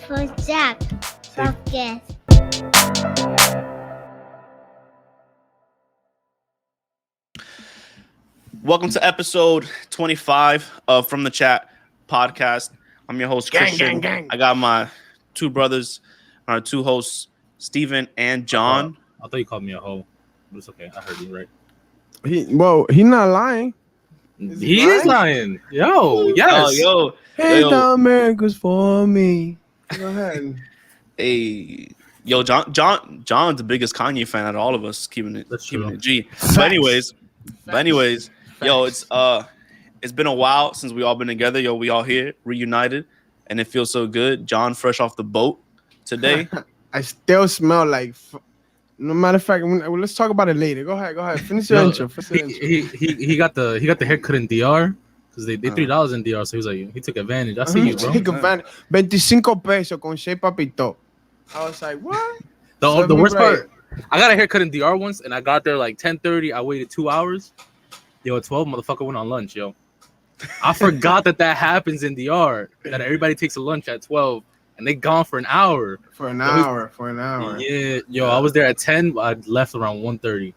for Jack. Podcast. Welcome to episode 25 of From the Chat podcast. I'm your host, Christian. Gang. I got my two brothers, our two hosts, Steven and John. I thought you called me a hoe, but it's okay. I heard you right. He's not lying. He is lying. Yo, yes. Hey, Yo. the America's for me. Go ahead. Hey, yo, John's the biggest Kanye fan out of all of us, keeping it G. Facts. But anyways, yo, it's been a while since we all been together. Yo, we all here, reunited, and it feels so good. John, fresh off the boat today. I still smell like. No matter of fact, let's talk about it later. Go ahead. Finish your intro. He got the haircut in DR because they $3 in DR, so he took advantage. I see you, bro. Take advantage. 25 pesos con shape papito. I was like, what? The worst part, I got a haircut in DR once, and I got there like 10:30. I waited 2 hours. Yo, at 12, motherfucker went on lunch. Yo, I forgot that happens in DR. That everybody takes a lunch at 12. And they gone for an hour. For an hour. Yeah, yo, I was there at 10. I left around 1:30.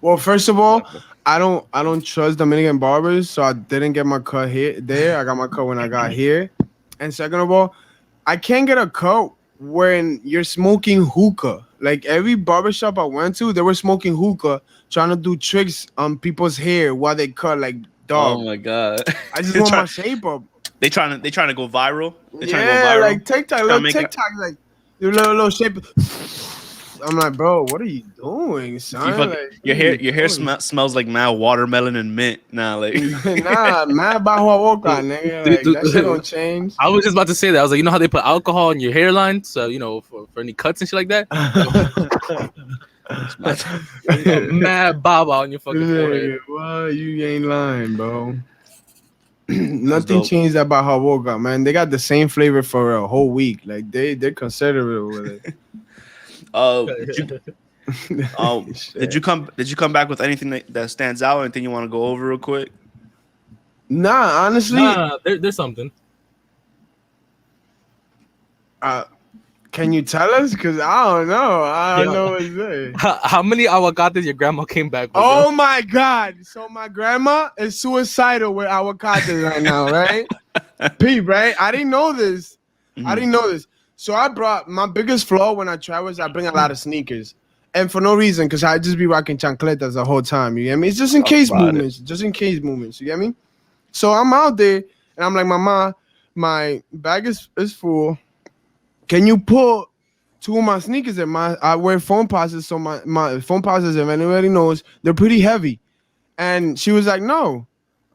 Well, first of all, I don't trust Dominican barbers, so I didn't get my cut there. I got my cut when I got here. And second of all, I can't get a cut when you're smoking hookah. Like every barbershop I went to, they were smoking hookah, trying to do tricks on people's hair while they cut like dog. Oh my god! I just want my shape up. They trying to go viral. Like TikTok, like your little shape. I'm like, bro, what are you doing, son? Your hair smells like mad watermelon and mint. Nah, like mad bajo boca, nigga. Like, that shit don't change. I was just about to say that. I was like, you know how they put alcohol in your hairline, so for any cuts and shit like that. Mad baba on your fucking forehead. What? You ain't lying, bro. Nothing changed about Hawoga, man. They got the same flavor for a whole week. Like they're conservative with it. Did you come back with anything that stands out? Anything you want to go over real quick? Nah, honestly, there's something. Can you tell us? Because I don't know. I don't know what to say. How many avocados your grandma came back with? Oh my God. So my grandma is suicidal with avocados right now, right? Pete, right? I didn't know this. So I brought my biggest flaw when I travel is I bring a lot of sneakers. And for no reason, because I just be rocking chancletas the whole time. You get me? It's just in case movements. You get me? So I'm out there and I'm like, Mama, my bag is full. Can you put two of my sneakers in I wear foam posits, so my foam posits, if anybody knows, they're pretty heavy. And she was like, no.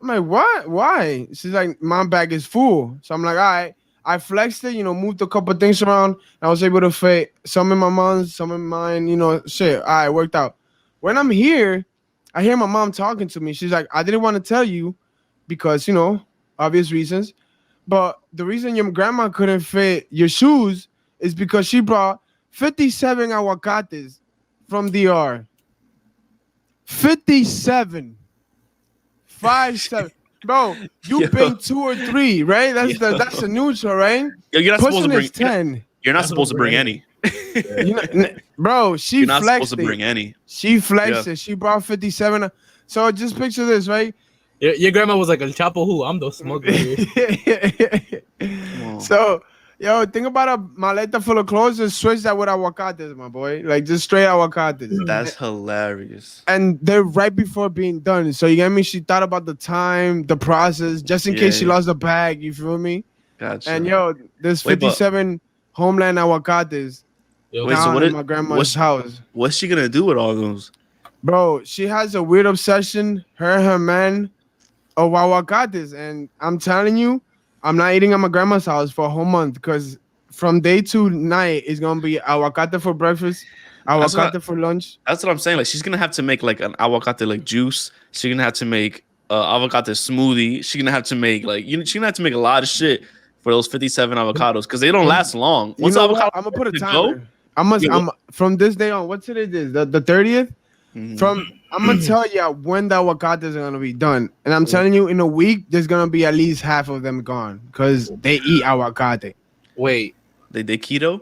I'm like, what? Why? She's like, my bag is full. So I'm like, all right. I flexed it, moved a couple things around. I was able to fit some in my mom's, some in mine, shit. All right, worked out. When I'm here, I hear my mom talking to me. She's like, I didn't want to tell you because, obvious reasons. But the reason your grandma couldn't fit your shoes is because she brought 57 aguacates from DR. 57. 57. Bro, you've been 2 or 3, right? That's the neutral, right? Yo, you're not supposed to bring 10. You're not supposed to bring any. Bro, you're not supposed to bring any. She flexed it. She brought 57. So just picture this, right? Your grandma was like, El Chapo who? I'm the smoker. So, yo, think about a maleta full of clothes and switch that with aguacates, my boy. Like, just straight aguacates. That's hilarious. And they're right before being done. So, you get me? She thought about the time, the process, just in case she lost the bag. You feel me? Gotcha. And, yo, there's 57 homeland aguacates down in my grandma's house. What's she going to do with all those? Bro, she has a weird obsession, her and her man, of aguacates. And I'm telling you, I'm not eating at my grandma's house for a whole month because from day to night it's gonna be aguacate for breakfast, aguacate for lunch. That's what I'm saying. Like she's gonna have to make like an aguacate like juice. She's gonna have to make avocado smoothie. She's gonna have to make she's gonna have to make a lot of shit for those 57 avocados because they don't last long. Once avocado, I'm gonna put a timer. I'm from this day on. What's today? The 30th. Mm-hmm. I'm gonna tell you when the avocados are gonna be done, and I'm telling you, in a week there's gonna be at least half of them gone because they eat avocado. Wait, They keto.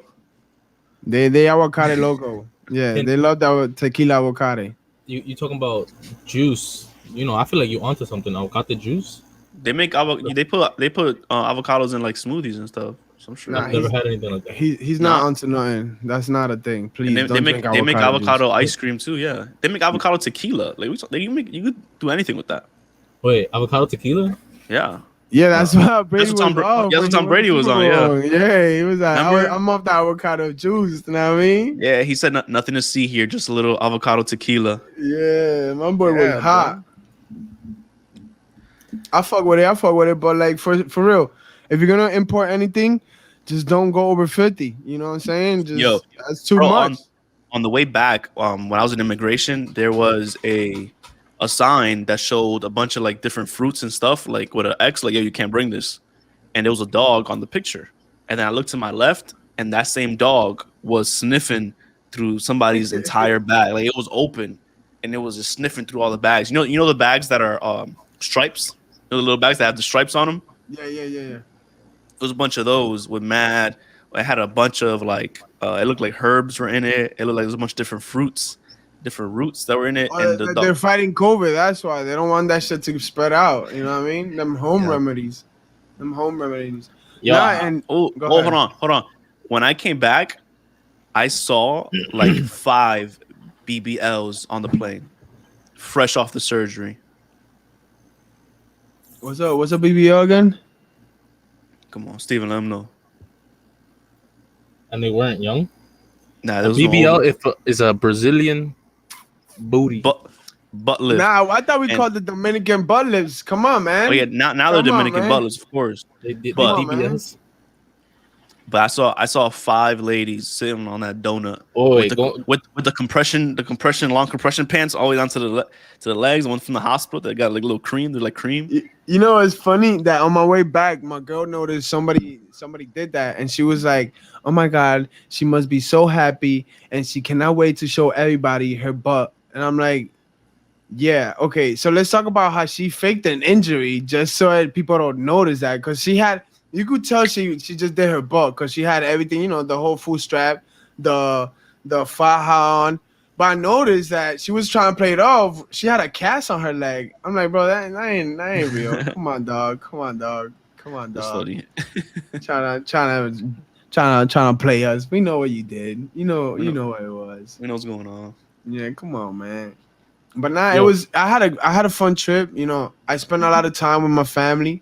They avocado loco. Yeah, And- they love that tequila avocado. You talking about juice? You know, I feel like you onto something. Avocado juice. They make they put avocados in like smoothies and stuff. So I'm sure. Nah, I've never had anything like that. He's Nah. not onto nothing. That's not a thing. Please And don't drink avocado. they make avocado juice. ice cream too. Yeah, they make avocado tequila. Like you could do anything with that. Wait, avocado tequila? Yeah. Yeah, that's what Brady That's what Tom was Bra- off. yeah, when that's what he Tom Brady won was the on, Super yeah. Bowl. Yeah, he was like, Remember? I'm off the avocado juice. You know what I mean? Yeah, he said nothing to see here, just a little avocado tequila. Yeah, my boy Yeah, was hot. I fuck with it. But like for real, if you're gonna import anything, just don't go over 50. You know what I'm saying? Just that's too Bro, much. On the way back, when I was in immigration, there was a sign that showed a bunch of like different fruits and stuff, like with an X, like, yo, you can't bring this. And there was a dog on the picture. And then I looked to my left, and that same dog was sniffing through somebody's entire bag. Like, it was open, and it was just sniffing through all the bags. You know the bags that are stripes? You know the little bags that have the stripes on them? Yeah. There was a bunch of those with mad. It had a bunch of like, it looked like herbs were in it. It looked like there was a bunch of different roots that were in it. And They're fighting COVID. That's why they don't want that shit to spread out. You know what I mean? Them home remedies. Yo, hold on. When I came back, I saw like 5 BBLs on the plane, fresh off the surgery. What's up, BBL again? Come on, Steven, let them know. and they weren't young. Nah, there was BBL is a Brazilian booty. butt lift. Nah, I thought we called it Dominican butt lifts. Come on, man. Oh yeah, now they're Dominican butt lifts, of course. They did But- BBLs. But I saw 5 ladies sitting on that donut Oh, with the long compression pants all the way down to the legs. One from the hospital that got like a little cream. They're like cream. You know, it's funny that on my way back, my girl noticed somebody did that, and she was like, "Oh my god, she must be so happy, and she cannot wait to show everybody her butt." And I'm like, "Yeah, okay." So let's talk about how she faked an injury just so that people don't notice that, because she had. You could tell she just did her butt because she had everything, you know, the whole full strap, the faja on. But I noticed that she was trying to play it off. She had a cast on her leg. I'm like, bro, that ain't real. Come on, dog. Trying to play us. We know what you did. You know what it was. We know what's going on. Yeah, come on, man. But nah, I had a fun trip. You know, I spent a lot of time with my family.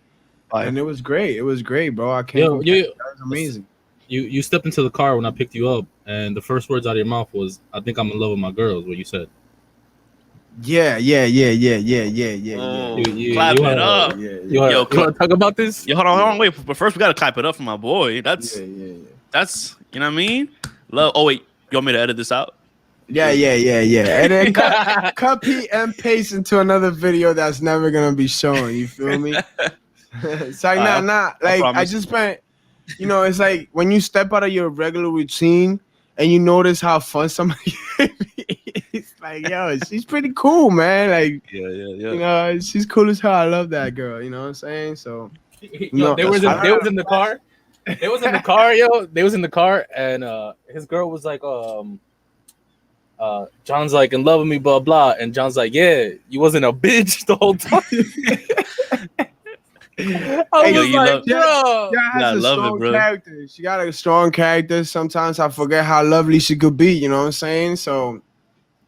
And it was great. It was great, bro. I can't. That was amazing. You stepped into the car when I picked you up, and the first words out of your mouth was, "I think I'm in love with my girl." Is what you said. Yeah. Oh, You clap it up. You want to talk about this? Yo, hold on, wait. But first, we gotta clap it up for my boy. That's you know what I mean. Love. Oh wait, you want me to edit this out? Yeah. And then copy and paste into another video that's never gonna be shown. You feel me? It's like nah. Like I just spent, you know, it's like when you step out of your regular routine and you notice how fun somebody is. Like, yo, she's pretty cool, man. Like, Yeah. you know, she's cool as hell. I love that girl. You know what I'm saying? So, Yo, they was in the car. They was in the car, yo. They was in the car, and his girl was like, John's like in love with me, blah blah, and John's like, yeah, you wasn't a bitch the whole time. I was like, bro. has a strong character. She got a strong character. Sometimes I forget how lovely she could be. You know what I'm saying? So,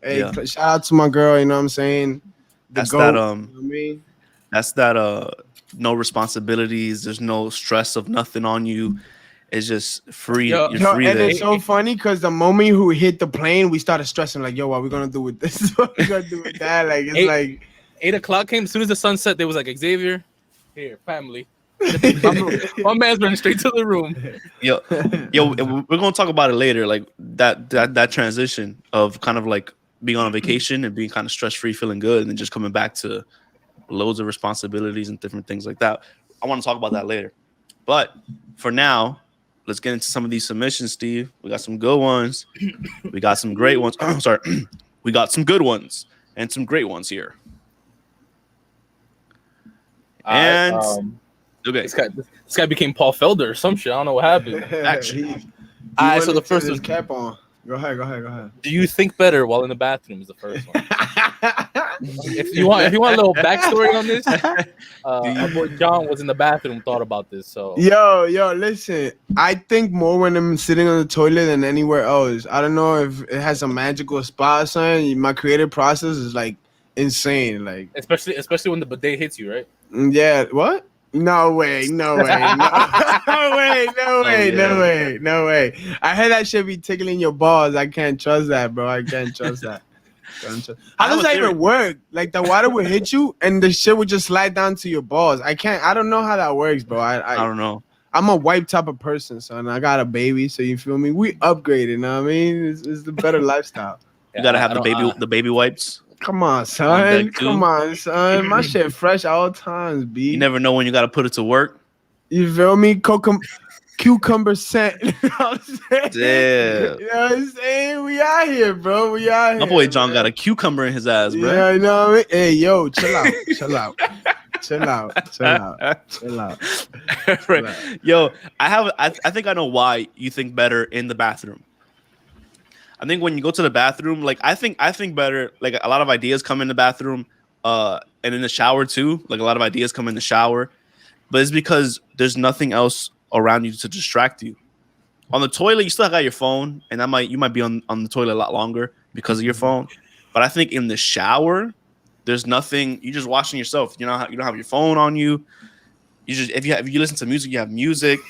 hey, shout out to my girl. You know what I'm saying? That's goat, that. you know what I mean? That's that. No responsibilities. There's no stress of nothing on you. It's just free. You're free. And it's so funny because the moment who hit the plane, we started stressing like, yo, what we gonna do with this? What we gonna do with that? Like it's like 8 o'clock came. As soon as the sun set, they was like, Xavier, here, family. My man's running straight to the room. Yo, we're gonna talk about it later. Like that transition of kind of like being on a vacation and being kind of stress free, feeling good, and then just coming back to loads of responsibilities and different things like that. I want to talk about that later. But for now, let's get into some of these submissions, Steve. We got some good ones. We got some great ones. Sorry. We got some good ones and some great ones here. And okay, this guy became Paul Felder or some shit. I don't know what happened. Actually, Alright, so the first one one. cap on. Go ahead. Do you think better while in the bathroom? Is the first one. If you want a little backstory on this, our boy John was in the bathroom, thought about this. So Yo, listen. I think more when I'm sitting on the toilet than anywhere else. I don't know if it has a magical spot or something. My creative process is like insane. Like especially when the bidet hits you, right? Yeah. What? No way. No way. I heard that shit be tickling your balls. I can't trust that, bro. I can't trust that. How does that even work? Like the water would hit you and the shit would just slide down to your balls. I don't know how that works, bro. I don't know. I'm a wipe type of person, son. I got a baby, so you feel me? We upgraded, you know what I mean? It's the better lifestyle. You gotta have the baby wipes. Come on, son. My shit fresh all times, B. You never know when you gotta put it to work. You feel me? Cucumber scent. You know what I'm saying? Damn. You know what I'm saying? We out here, bro. We out here. My boy John got a cucumber in his ass, bro. Yeah, I know what I mean? Hey, yo, chill out. Right. Yo, I think I know why you think better in the bathroom. I think when you go to the bathroom, like I think better, like a lot of ideas come in the bathroom, and in the shower too. Like a lot of ideas come in the shower, but it's because there's nothing else around you to distract you. On the toilet, you still got your phone, and you might be on the toilet a lot longer because of your phone. But I think in the shower, there's nothing. You're just washing yourself. You don't have your phone on you. You just if you listen to music, you have music.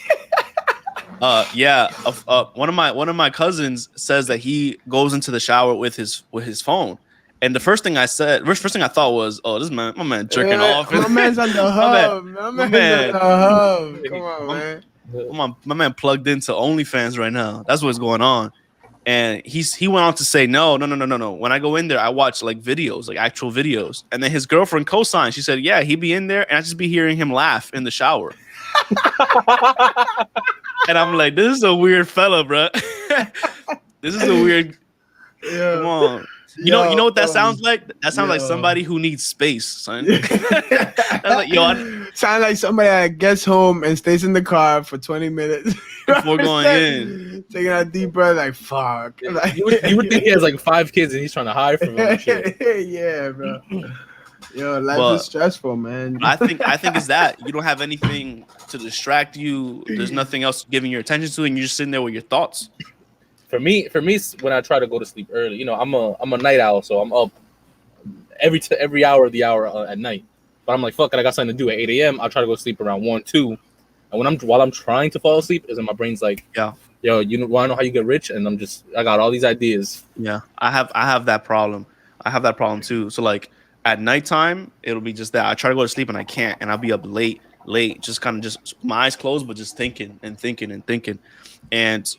One of my cousins says that he goes into the shower with his phone, and the first thing I thought was, oh, this my man jerking off. My man's on the hub. My man's on the hub. Come on, man. My man plugged into OnlyFans right now. That's what's going on. And he went on to say, no. When I go in there, I watch like videos, like actual videos. And then his girlfriend co-signed. She said, yeah, he'd be in there, and I just be hearing him laugh in the shower. And I'm like, this is a weird fella, bro. This is a weird. Yeah. Come on. You know what that sounds like? That sounds like somebody who needs space, son. That's like, sound like somebody that gets home and stays in the car for 20 minutes before going in, taking a deep breath, like fuck. Like, you would think he has like 5 kids and he's trying to hide from them. Yeah, bro. Yo, life is stressful, man. I think it's that you don't have anything to distract you. There's nothing else giving your attention to, and you're just sitting there with your thoughts. For me, when I try to go to sleep early, I'm a night owl, so I'm up every hour of the hour at night. But I'm like, fuck it, I got something to do at 8 a.m. I'll try to go to sleep around 1, 2. And while I'm trying to fall asleep, is when my brain's like, yo, you want to know how you get rich? And I got all these ideas. Yeah, I have that problem. I have that problem too. So like at nighttime, it'll be just that I try to go to sleep and I can't, and I'll be up late, just kind of just my eyes closed, but just thinking. And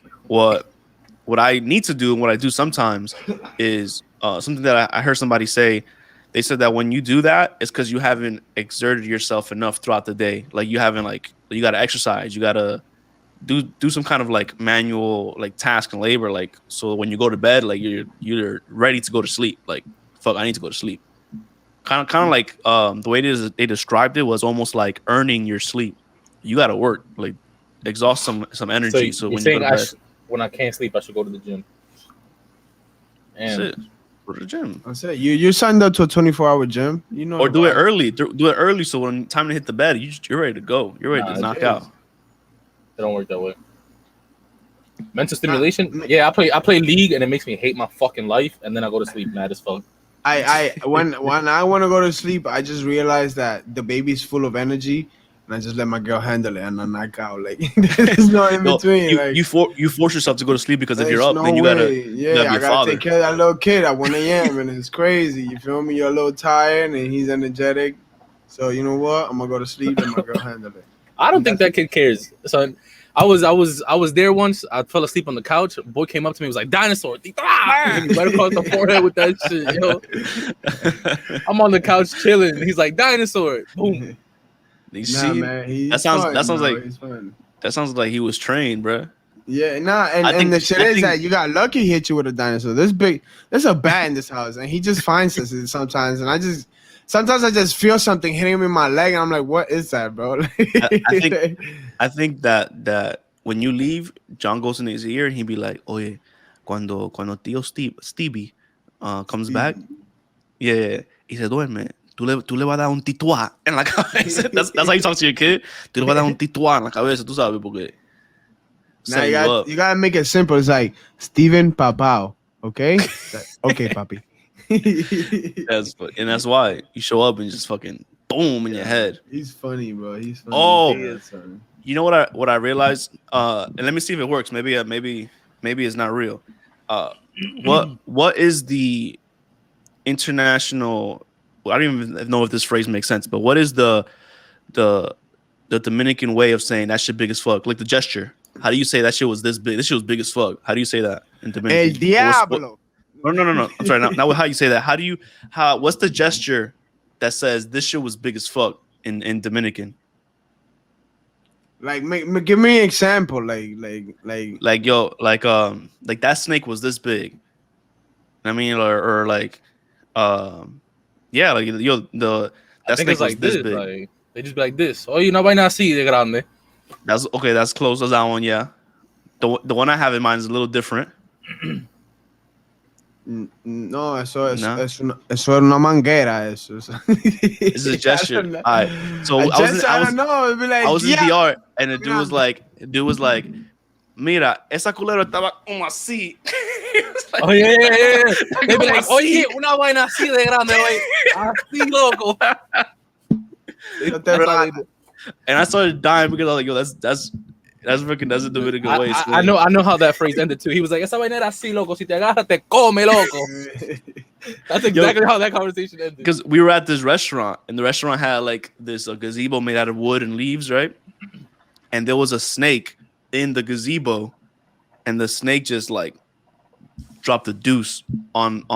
what I need to do and what I do sometimes is something that I heard somebody say. They said that when you do that, it's because you haven't exerted yourself enough throughout the day. Like you haven't you got to exercise, you got to do some kind of like manual like task and labor. Like so when you go to bed, like you're ready to go to sleep. Like fuck, I need to go to sleep. Kind of like the way they described it was almost like earning your sleep. You got to work, like exhaust some energy. So when you go to bed, when I can't sleep, I should go to the gym. And go to the gym. That's it. You signed up to a 24-hour gym. Or do it early. Do it early, so when time to hit the bed, you're ready to go. You're ready to knock out. It don't work that way. Mental stimulation. Yeah, I play League, and it makes me hate my fucking life, and then I go to sleep mad as fuck. When I want to go to sleep, I just realize that the baby's full of energy. And I just let my girl handle it, and I knock out. Like there's no in between. You force yourself to go to sleep because if you're up, then you gotta I gotta take care of that little kid at 1 a.m. and it's crazy. You feel me? You're a little tired, and he's energetic. So you know what? I'm gonna go to sleep and my girl handle it. I don't think that kid cares. So I was there once. I fell asleep on the couch. A boy came up to me, was like, "Dinosaur!" Right across the forehead with that shit. Yo, I'm on the couch chilling. He's like, "Dinosaur!" Boom. Man, that sounds like he was trained, bro. Yeah, and the shit is that you got lucky he hit you with a dinosaur. There's a bat in this house, and he just finds us sometimes, and sometimes I just feel something hitting me in my leg, and I'm like, what is that, bro? I think that when you leave, John goes in his ear and he'd be like, "Oye, cuando tío Stevie comes back, yeah, y se duerme, tú le vas a dar un tituá en la cabeza." That's how you talk to your kid. Tú le vas a dar un tituá en la cabeza, tú sabes, porque Now you gotta make it simple. It's like Steven Papao, okay? Okay, papi. That's why you show up and just fucking boom in your head. He's funny, bro. He's funny. Oh, Yeah, you know what I realized? And let me see if it works. Maybe it's not real. What is the international? I don't even know if this phrase makes sense, but what is the Dominican way of saying that shit big as fuck? Like the gesture. How do you say that shit was this big? This shit was big as fuck. How do you say that in Dominican? El Diablo. No. I'm sorry. Not how you say that. What's the gesture that says this shit was big as fuck in Dominican? Like, give me an example. Like that snake was this big. I mean, or like, yeah, like that snake was like this big. Like, they just be like this. Oh, una vaina así de grande. That's okay. That's close as that one. Yeah, the one I have in mind is a little different. No, eso es una manguera. Eso. It's a gesture. All right. So I don't know. It'd be like, I was in DR, and the dude was like, "Mira, esa culera estaba como así." Like, oh yeah. They'd be like, "Oye, una vaina así de grande, güey, así loco." And I started dying because I was like, "Yo, that's a Dominican way." I know how that phrase ended too. He was like, "Esa vaina era así, loco. Si te agarra, te come, loco." That's exactly how that conversation ended. Because we were at this restaurant, and the restaurant had like this gazebo made out of wood and leaves, right? And there was a snake in the gazebo, and the snake just like dropped the deuce on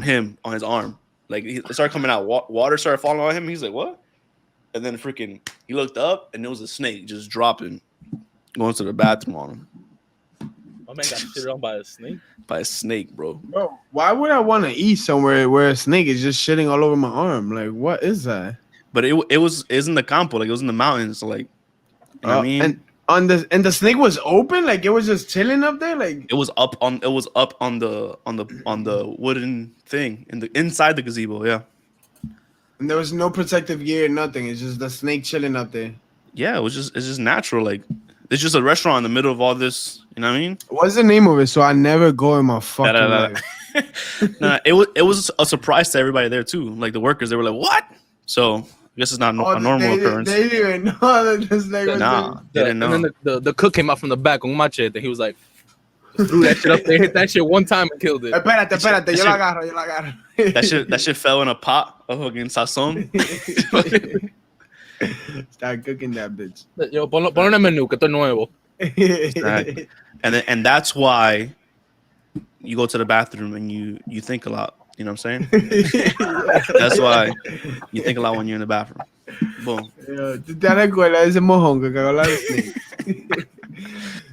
him, on his arm. Like it started coming out, water started falling on him. He's like, "What?" And then freaking, he looked up, and there was a snake just dropping, going to the bathroom on him. My man got shit on by a snake. By a snake, bro. Bro, why would I want to eat somewhere where a snake is just shitting all over my arm? Like, what is that? But it was in the campo, like it was in the mountains, so like, you know what I mean? And the snake was open, like it was just chilling up there, like it was up on the wooden thing inside the gazebo, yeah. And there was no protective gear, nothing. It's just the snake chilling up there. Yeah, it's just natural. Like it's just a restaurant in the middle of all this. You know what I mean? What's the name of it? So I never go in my fucking life. Nah, it was a surprise to everybody there too. Like the workers, they were like, "What?" So I guess it's not a normal occurrence. They didn't even know that the snake was there. They didn't know. And then the cook came out from the back on machete. He was like, threw that shit up there, hit that shit one time and killed it. Espérate, yo la agarro. That shit fell in a pot of fucking sazon. Start cooking that bitch. Yo, ponlo en el menú, que esto es nuevo. Exactly. And that's why you go to the bathroom and you think a lot. You know what I'm saying? That's why you think a lot when you're in the bathroom. Boom. ¿Tú te recuerdas de ese mojón que cagó la snake?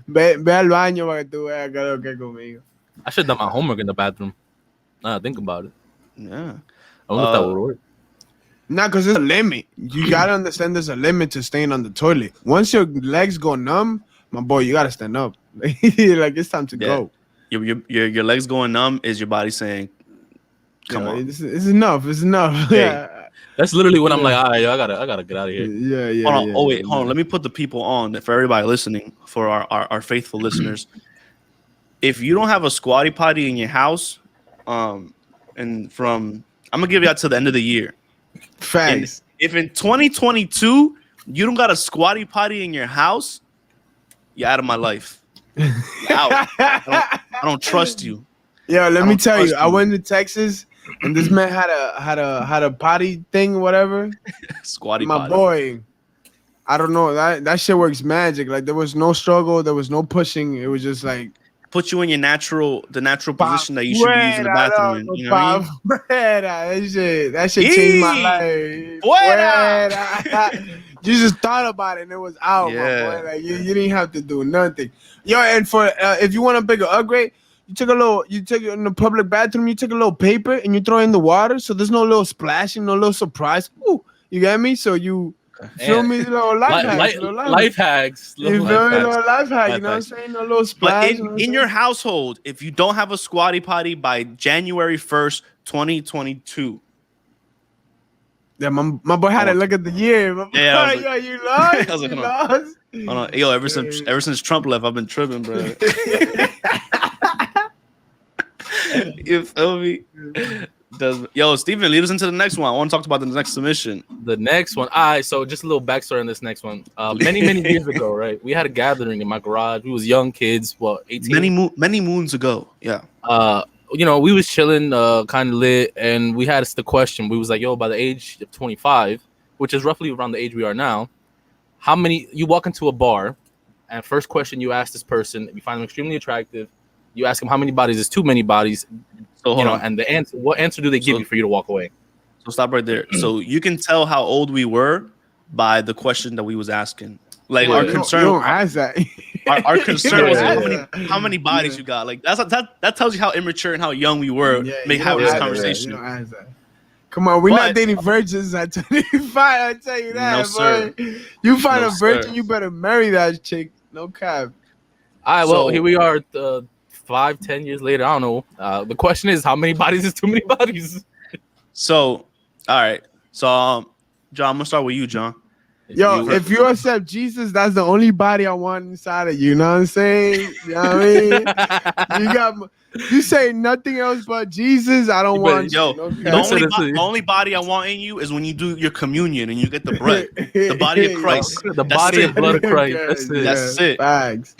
Ve al baño para que tú veas qué es lo que es conmigo. I should have done my homework in the bathroom. Now I think about it. Yeah. I wonder if that would work. Nah, because there's a limit. You gotta understand there's a limit to staying on the toilet. Once your legs go numb, my boy, you gotta stand up. Like it's time to go. Your legs going numb is your body saying, "Come on, it's enough. It's enough." Hey. Yeah. That's literally when I'm like, all right, yo, I gotta get out of here. Yeah. Hold on. Let me put the people on for everybody listening, for our faithful listeners. If you don't have a squatty potty in your house, I'm gonna give you out to the end of the year. Facts. If in 2022 you don't got a squatty potty in your house, you're out of my life. Out. I don't trust you. Yo, let me tell you, I went to Texas and this man had a potty thing, whatever. Squatty my potty. Boy, I don't know. That shit works magic. Like there was no struggle, there was no pushing. It was just like put you in the natural position that you should be using the bathroom in. You know what I mean? That shit changed my life. You just thought about it and it was out, my boy. Like you didn't have to do nothing. Yo, and for if you want a bigger upgrade, you take it in the public bathroom, you take a little paper and you throw it in the water, so there's no little splashing, no little surprise. Ooh, you get me? So you Feel me? Little life hacks. Life hacks. You feel me? Little life hack. You know what I'm saying? A little splash. But in your household, if you don't have a squatty potty by January 1st, 2022. Yeah, my boy had to look at the year. Yeah, yo, you lost. I was like, you hold lost. Yo, ever since Trump left, I've been tripping, bro. You feel me? Yo, Steven, lead us into the next one. I want to talk about the next submission. The next one. All right, so just a little backstory on this next one. Many years ago, right? We had a gathering in my garage. We was young kids, 18? Many moons ago. Yeah. You know, we was chilling, kind of lit, and we had the question. We was like, yo, by the age of 25, which is roughly around the age we are now, how many, you walk into a bar, and first question you ask this person, if you find them extremely attractive, you ask them how many bodies is too many bodies, so, you know, and the answer, what answer do they give you for you to walk away? So stop right there. So you can tell how old we were by the question that we was asking. Like our concern, you don't ask that. Our concern was how many bodies you got. Like that tells you how immature and how young we were having this conversation. You don't ask that. Come on, we're not dating virgins at 25. I tell you that, no, sir. You find a virgin, you better marry that chick. No cap. All right, well, here we are 5-10 years later. I don't know. The question is, how many bodies is too many bodies? So, all right. So, John, I'm gonna start with you, John. Yo, if you accept Jesus, that's the only body I want inside of you. You know what I'm saying? You know what I mean? You say nothing else but Jesus. I don't want. Yo, you. The only body I want in you is when you do your communion and you get the bread, the body of Christ, the body and blood of Christ. That's it. Bags.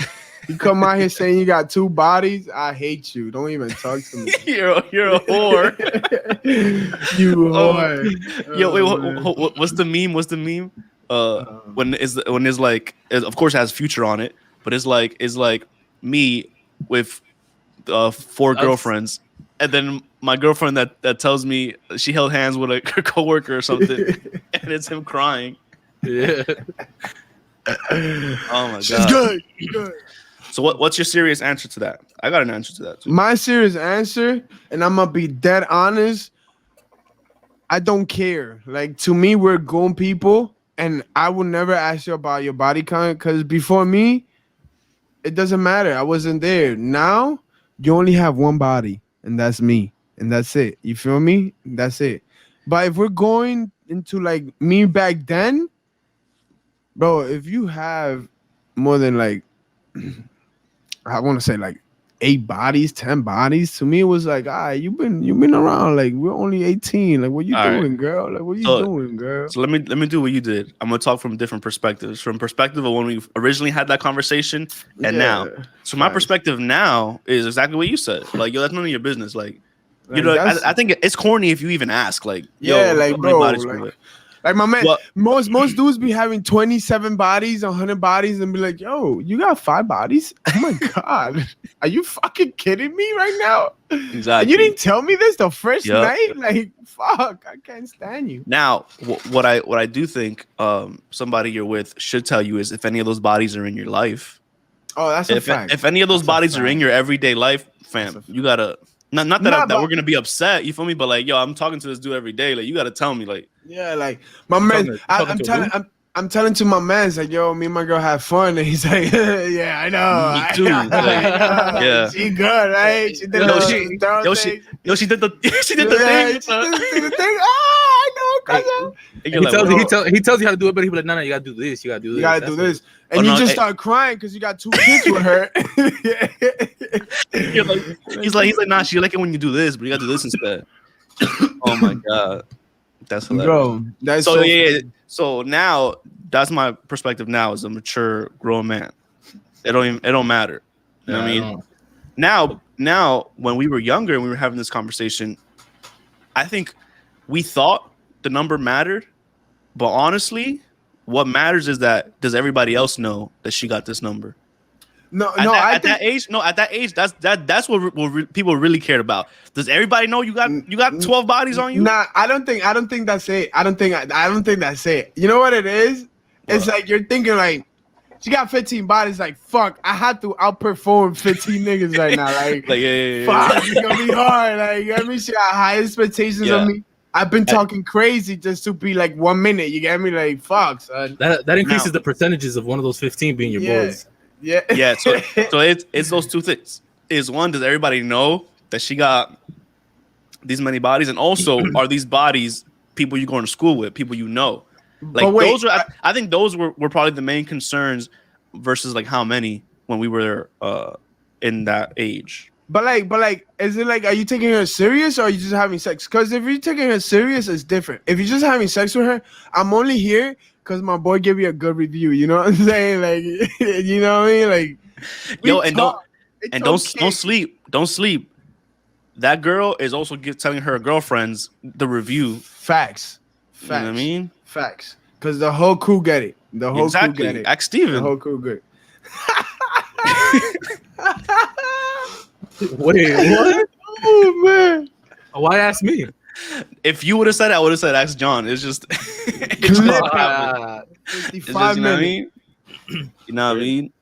You come out here saying you got two bodies, I hate you. Don't even talk to me. You're a whore. You whore. Yo, wait, what's the meme? When is like, of course it has Future on it, but it's like me with 4 girlfriends, and then my girlfriend that tells me she held hands with her coworker or something, and it's him crying. Yeah. Oh my god. She's good. So what's your serious answer to that? I got an answer to that too. My serious answer, and I'm gonna be dead honest, I don't care. Like, to me, we're grown people, and I will never ask you about your body count, because before me, it doesn't matter. I wasn't there. Now, you only have one body, and that's me, and that's it. You feel me? That's it. But if we're going into like me back then, bro, if you have more than like, I want to say like 8 bodies, 10 bodies, to me it was like, you've been around. Like, we're only 18. Like, what you doing, girl? Like, what you doing, girl? So let me do what you did. I'm gonna talk from different perspectives. From perspective of when we originally had that conversation and now. So my perspective now is exactly what you said. Like, yo, that's none of your business. Like you know, I think it's corny if you even ask. Like, yo, like, bro, like my man, most dudes be having 27 bodies, 100 bodies, and be like, yo, you got 5 bodies? Oh my god, are you fucking kidding me right now? Exactly. And you didn't tell me this the first night? Like, fuck, I can't stand you. Now, what I do think somebody you're with should tell you is if any of those bodies are in your life. Oh, that's a fact. If any of those bodies are in your everyday life, fam, you gotta not that we're gonna be upset. You feel me? But like, yo, I'm talking to this dude every day. Like, you gotta tell me, like. Yeah, like my man, I'm telling to my man, it's like, yo, me and my girl have fun, and he's like, yeah, I know, me too. I know. Yeah, she good, right? She did she did the thing. She did the thing. I know, he tells you how to do it, but he's like, no, you gotta do this. You gotta do this. You gotta do this, and you just start crying because you got 2 kids with her. He's like, nah, she like it when you do this, but you gotta do this instead. Oh my god. That's hilarious. Bro, that's so yeah. So now that's my perspective now as a mature grown man. It don't matter. You know what I mean? Now when we were younger and we were having this conversation, I think we thought the number mattered, but honestly, what matters is that does everybody else know that she got this number? At that age, that's what people really cared about. Does everybody know you got 12 bodies on you? Nah, I don't think that's it. I don't think that's it. You know what it is? It's like you're thinking like she got 15 bodies. Like, fuck, I had to outperform 15 niggas right now. Like, fuck, it's gonna be hard. Like, you know what I mean? She got high expectations of me. I've been talking crazy just to be like 1 minute. You get me? Like fuck, son. That increases the percentages of one of those 15 being your boys. Yeah. Yeah. So it's those two things. Is one, does everybody know that she got these many bodies, and also are these bodies people you going to school with, people you know? Like those are, I think those were probably the main concerns versus like how many when we were in that age. But like, is it like, are you taking her serious or are you just having sex? Because if you're taking her serious, it's different. If you're just having sex with her, I'm only here because my boy gave you a good review. You know what I'm saying? Like, you know what I mean? Like, don't sleep. That girl is also telling her girlfriends the review. Facts. You know what I mean? Facts. Because the whole crew get it. The whole crew get it. Ask Steven. The whole crew get it. Wait, what? Oh man! Why ask me? If you would have said it, I would have said ask John. It's just, it's Clip just it. it's 55 just, you know what I minutes. mean? You know what I mean,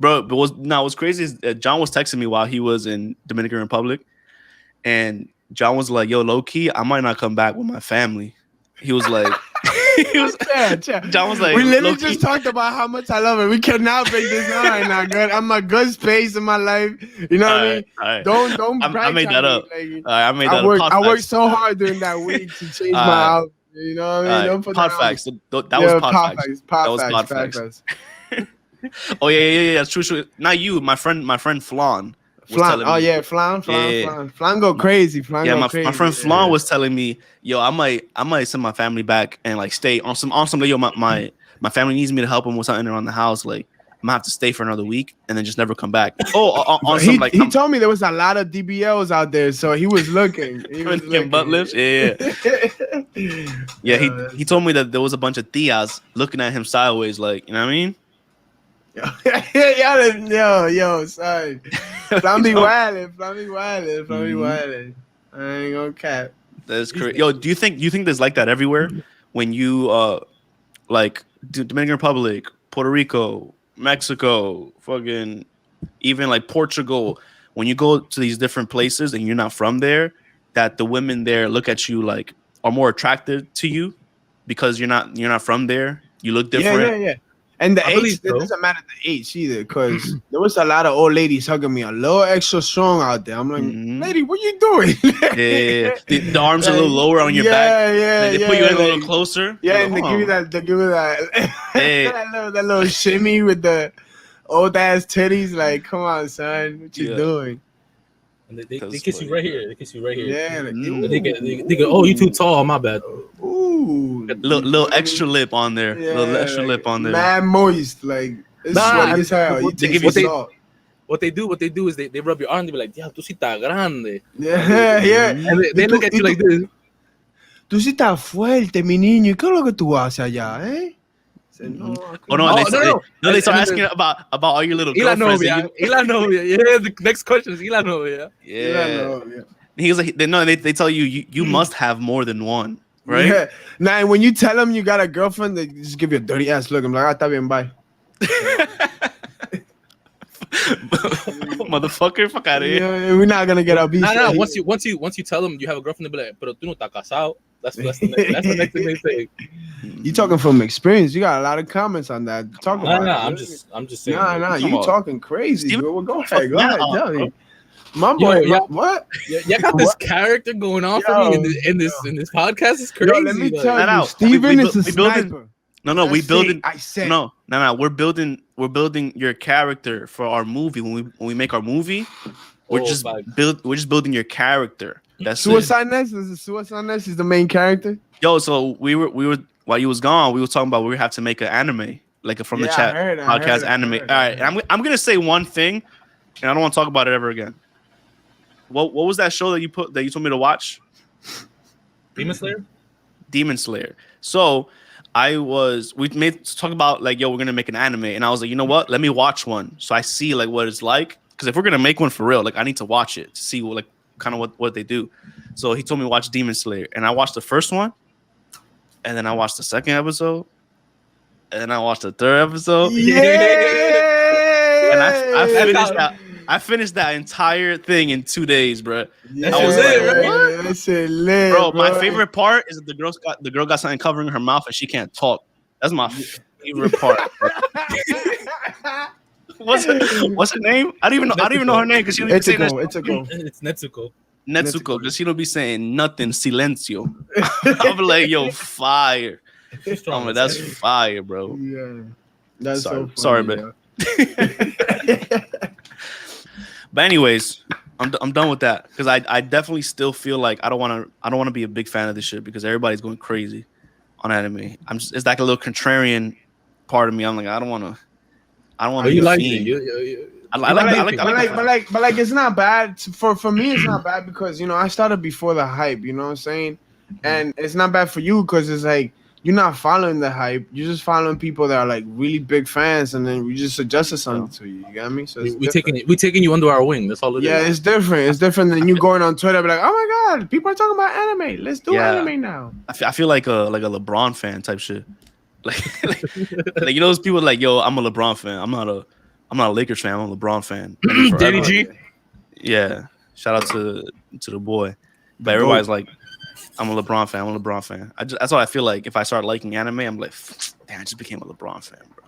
bro? But what's crazy is John was texting me while he was in Dominican Republic, and John was like, "Yo, low key, I might not come back with my family." He was like, John was like, we literally just talked about how much I love it. We cannot break this down right now, good. I'm a good space in my life. You know what I mean? Right. Don't. I made that up. Like, I made that up. I worked so hard during that week to change my outfit. You know what I mean? Don't put pod that facts. on. That was pod facts. That was pod facts. Oh yeah. True. Not you. My friend Flan. Flan. Oh yeah, Flan. Flan go crazy. My friend Flan was telling me, yo, I might send my family back and like stay on some like, yo, my family needs me to help them with something around the house. Like I'm gonna have to stay for another week and then just never come back. He told me there was a lot of DBLs out there, so he was looking. He was looking. Butt lifts. Yeah. He told me that there was a bunch of tias looking at him sideways, like, you know what I mean? Yo, son. Flan be wildin'. I ain't gonna cap. That's crazy. Yo, do you think there's like that everywhere? When you like Dominican Republic, Puerto Rico, Mexico, fucking even like Portugal, when you go to these different places and you're not from there, that the women there look at you like are more attracted to you because you're not from there. You look different. Yeah. And the age, it doesn't matter the age either, because there was a lot of old ladies hugging me a little extra strong out there. I'm like, lady, what you doing? Yeah. The arms are a little lower on your back. Yeah, they put you in a little closer. Yeah, and they give you that that little shimmy with the old ass titties. Like, come on, son, what you doing? And they kiss you right here. Yeah. They go, oh, you too tall. My bad. Ooh. Little extra lip on there. Little extra lip on there. Mad moist. Like, it's sweaty as hell. You taste the salt. What they do is they rub your arm and they be like, yeah, tú sí estás grande. Yeah. And they look at you like this. Tú sí estás fuerte, mi niño. ¿Y qué es lo que tú haces allá, eh? No. They start asking about all your little girlfriends. Y la novia. Yeah, the next question is y la novia. Yeah. He was like, they tell you must have more than one, right? Yeah. Now, and when you tell them you got a girlfriend, they just give you a dirty ass look. I'm like, está bien, bye. Motherfucker, fuck out of here. Yeah, we're not gonna get our beef. Nah. Once you tell them you have a girlfriend, they be like, pero tú no estás casado. That's the next thing they say. You talking from experience? You got a lot of comments on that. Talk about. Nah. I'm just saying. Nah. You talking crazy? Well, go ahead. Tell me. My boy, what? You got this character going on for me in this podcast. Is crazy. Yo, let me tell you, Steven is a sniper. We're building your character for our movie. When we make our movie, we're just building your character. That's Suicide Nest. This is Suicide Nest. He's the main character. Yo, so we were while you was gone, we were talking about we have to make an anime, like a From the Chat podcast anime. All right, and I'm gonna say one thing, and I don't want to talk about it ever again. What was that show that you told me to watch? Demon Slayer. So we made talk about like, yo, we're gonna make an anime, and I was like, you know what? Let me watch one so I see like what it's like. Because if we're gonna make one for real, like I need to watch it to see what they do. So he told me to watch Demon Slayer, and I watched the first one, and then I watched the second episode, and then I watched the third episode. Yeah. And I finished that entire thing in 2 days, bro. Yeah, I was it, like, right? what? That shit lit, Bro, my favorite part is that the girl got something covering her mouth and she can't talk. That's my favorite part. What's her name? I don't even know her name because she don't even say that. It's a go. It's Netsuko. Netsuko, because she don't be saying nothing. Silencio. I'm like, yo, fire. She's strong. I'm like, that's fire, bro. Yeah, that's Sorry, so sorry, funny, man. But anyways, I'm done with that because I definitely still feel like I don't want to be a big fan of this shit because everybody's going crazy on anime. It's like a little contrarian part of me. I'm like, I don't want to. Oh, be you a like fiend. it? I like but like, it's not bad for me. It's not bad because I started before the hype. You know what I'm saying? And it's not bad for you because it's like you're not following the hype. You're just following people that are like really big fans, and then we just suggested something to you. You got me? So we taking you under our wing. That's all it is. Yeah, it's different. It's different than you going on Twitter, be like, "Oh my god, people are talking about anime. Let's do anime now." I feel like a LeBron fan type shit. Like you know those people like, yo, I'm a LeBron fan. I'm not a Lakers fan. I'm a Lebron fan. Danny G. Yeah, shout out to the boy. But everybody's like, I'm a LeBron fan. I'm a LeBron fan. That's what I feel like. If I start liking anime, I'm like, damn, I just became a LeBron fan, bro.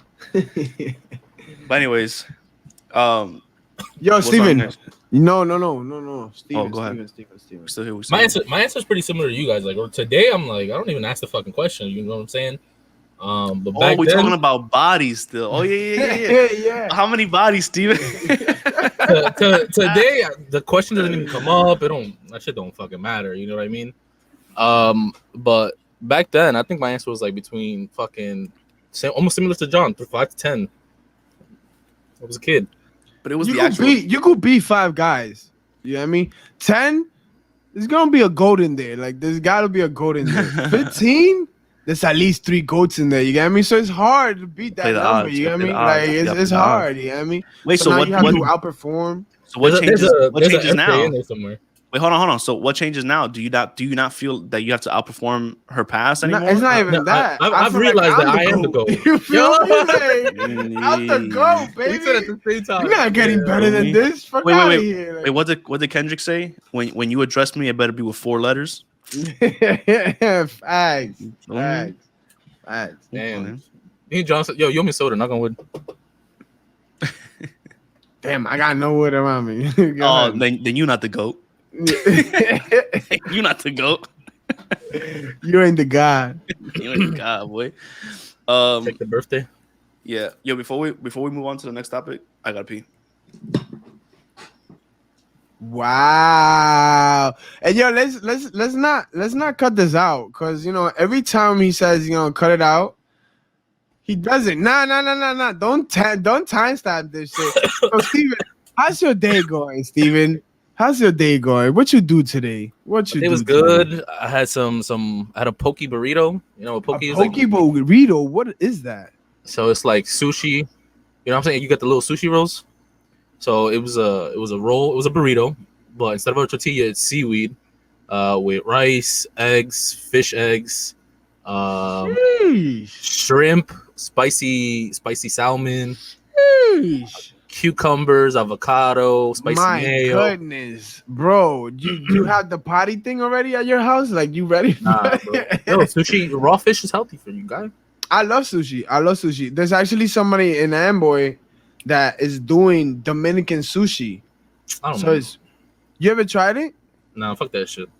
But anyways, yo, Steven. No. Steven, go ahead. Steven. We're still here. My answer is pretty similar to you guys. Like today, I'm like, I don't even ask the fucking question. You know what I'm saying? But back we're then, talking about bodies still. Oh yeah. How many bodies, Steven? today, the question doesn't even come up. That shit don't fucking matter. You know what I mean? But back then, I think my answer was like between almost similar to John, 5 to 10. I was a kid, but it was you could be 5 guys. You know what I mean? 10, there's gonna be a goat in there. Like there's gotta be a goat in there. 15. There's at least 3 goats in there, you get me? So it's hard to beat that number, odds, you get me? Like it's hard, you get me? Wait, so now what? You have to outperform. So what changes? What changes now? In there somewhere. Wait, hold on. So what changes now? Do you not feel that you have to outperforome her past anymore? It's not even that. I've realized that I am the goat. You feel me? I'm the goat, baby. We said at the same time. You're not getting better than this. Fuck wait. here. Wait, what did Kendrick say? When you address me, it better be with 4 letters. Facts. Damn. Me and John said, yo, you owe me soda, knock on wood. Damn, I got no wood around me. Then you're not the GOAT. You're not the GOAT. You ain't the god. You ain't the god, boy. Check the birthday. Yeah. Yo, before we move on to the next topic, I gotta pee. Wow. And yo, let's not cut this out, because every time he says cut it out, he does it. Nah. Don't timestamp this shit. So Steven, how's your day going, Steven? How's your day going? What you do today? It was good. I had I had a poke burrito. You know what poke is? Poke burrito. What is that? So it's like sushi. You know what I'm saying? You got the little sushi rolls. So it was a roll. It was a burrito, but instead of a tortilla, it's seaweed with rice, eggs, fish eggs, shrimp, spicy salmon, cucumbers, avocado, spicy mayo. My goodness, bro! You have the potty thing already at your house? Like you ready? Nah, bro. Yo, sushi, raw fish is healthy for you, guy. I love sushi. There's actually somebody in Amboy that is doing Dominican sushi. I don't know. You ever tried it? Nah, fuck that shit.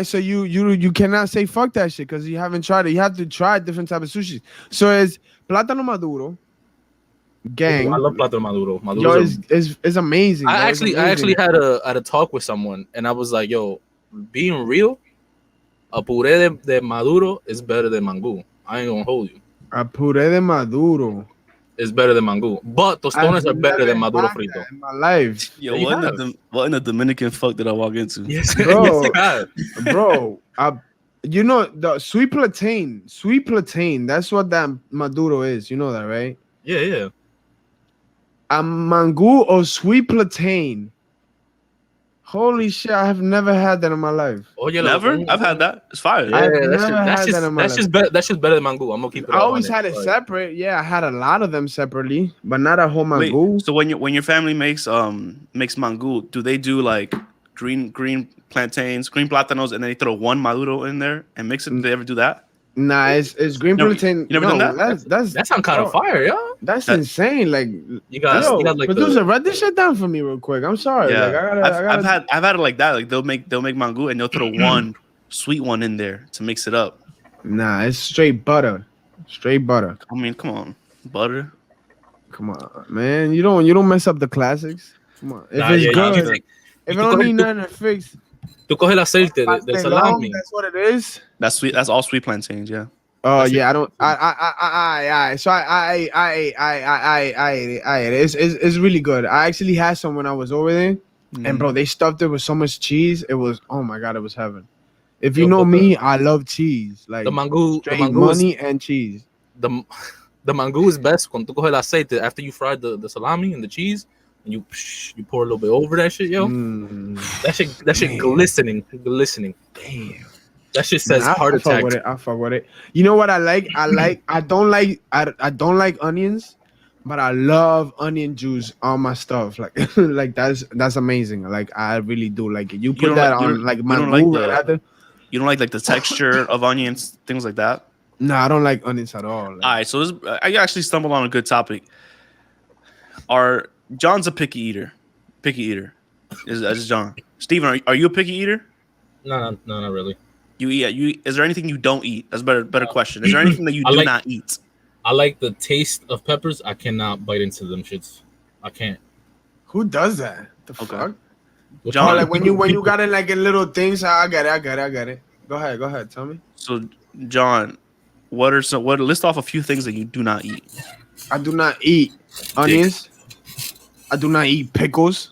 So you cannot say fuck that shit because you haven't tried it. You have to try different type of sushi. So it's plátano maduro. Gang. I love plátano maduro. Yo, it's amazing. I actually had a talk with someone, and I was like, yo, being real, a puré de maduro is better than mangú. I ain't gonna hold you. A puré de maduro is better than mangú, but tostones are better than maduro frito. In my life. Yo, what in the Dominican fuck did I walk into? Yes, bro. Yes, bro. The sweet plantain. That's what that maduro is. You know that, right? Yeah. A mangú or sweet plantain. Holy shit! I have never had that in my life. Oh yeah, Never? I've had that. It's fire. Yeah, I've that's never just, had that in my that's life. just better. That's just better than mango. I'm gonna keep it. I all always had it Like, separate. Yeah, I had a lot of them separately, but not a whole Wait, mango. so when your family makes mango, do they do like green plantains, green plátanos, and then they throw one maduro in there and mix it? Do they ever do that? Nah, it's green No, plantain. you never done that? That's that sounds kind of bro, fire, yeah. That's That- insane. Like, You got like producer, write this shit down for me real quick. I'm sorry. Yeah, Like, I gotta. I've had it like that. Like they'll make mango and they'll throw one sweet one in there to mix it up. Nah, it's straight butter. Straight butter. I mean, come on, butter. Come on, man. You don't mess up the classics. Come on. If it's good, if it don't need nothing to fix. Tú coges el aceite del salami. That's what it is. That's sweet. That's all sweet plantains. Yeah. Oh That's yeah, I don't. So I ate it. It's really good. I actually had some when I was over there, and bro, they stuffed it with so much cheese. It was, oh my god, it was heaven. If you know me, I love cheese. Like The mango money and cheese. The mango is best cuando tú coges el aceite after you fry the salami and the cheese, and you pour a little bit over that shit, yo. That shit glistening. Damn. That shit says heart I attack. fuck with it. You know what I like? I don't like onions, but I love onion juice on my stuff. Like like that's amazing. Like I really do like it. You put that on like mango right after. You don't like the texture of onions, things like that? No, I don't like onions at all. Like, All right, so I actually stumbled on a good topic. John's a picky eater. Is John? Steven, are you a picky eater? No, not really. You eat. Is there anything you don't eat? That's a better question. Is there anything that you do not eat? I like the taste of peppers. I cannot bite into them shits. I can't. who does that? The Okay. fuck? John, Oh, like when you got it like in little things. I got it. Go ahead. Tell me. So John, list off a few things that you do not eat. I do not eat onions. I do not eat pickles.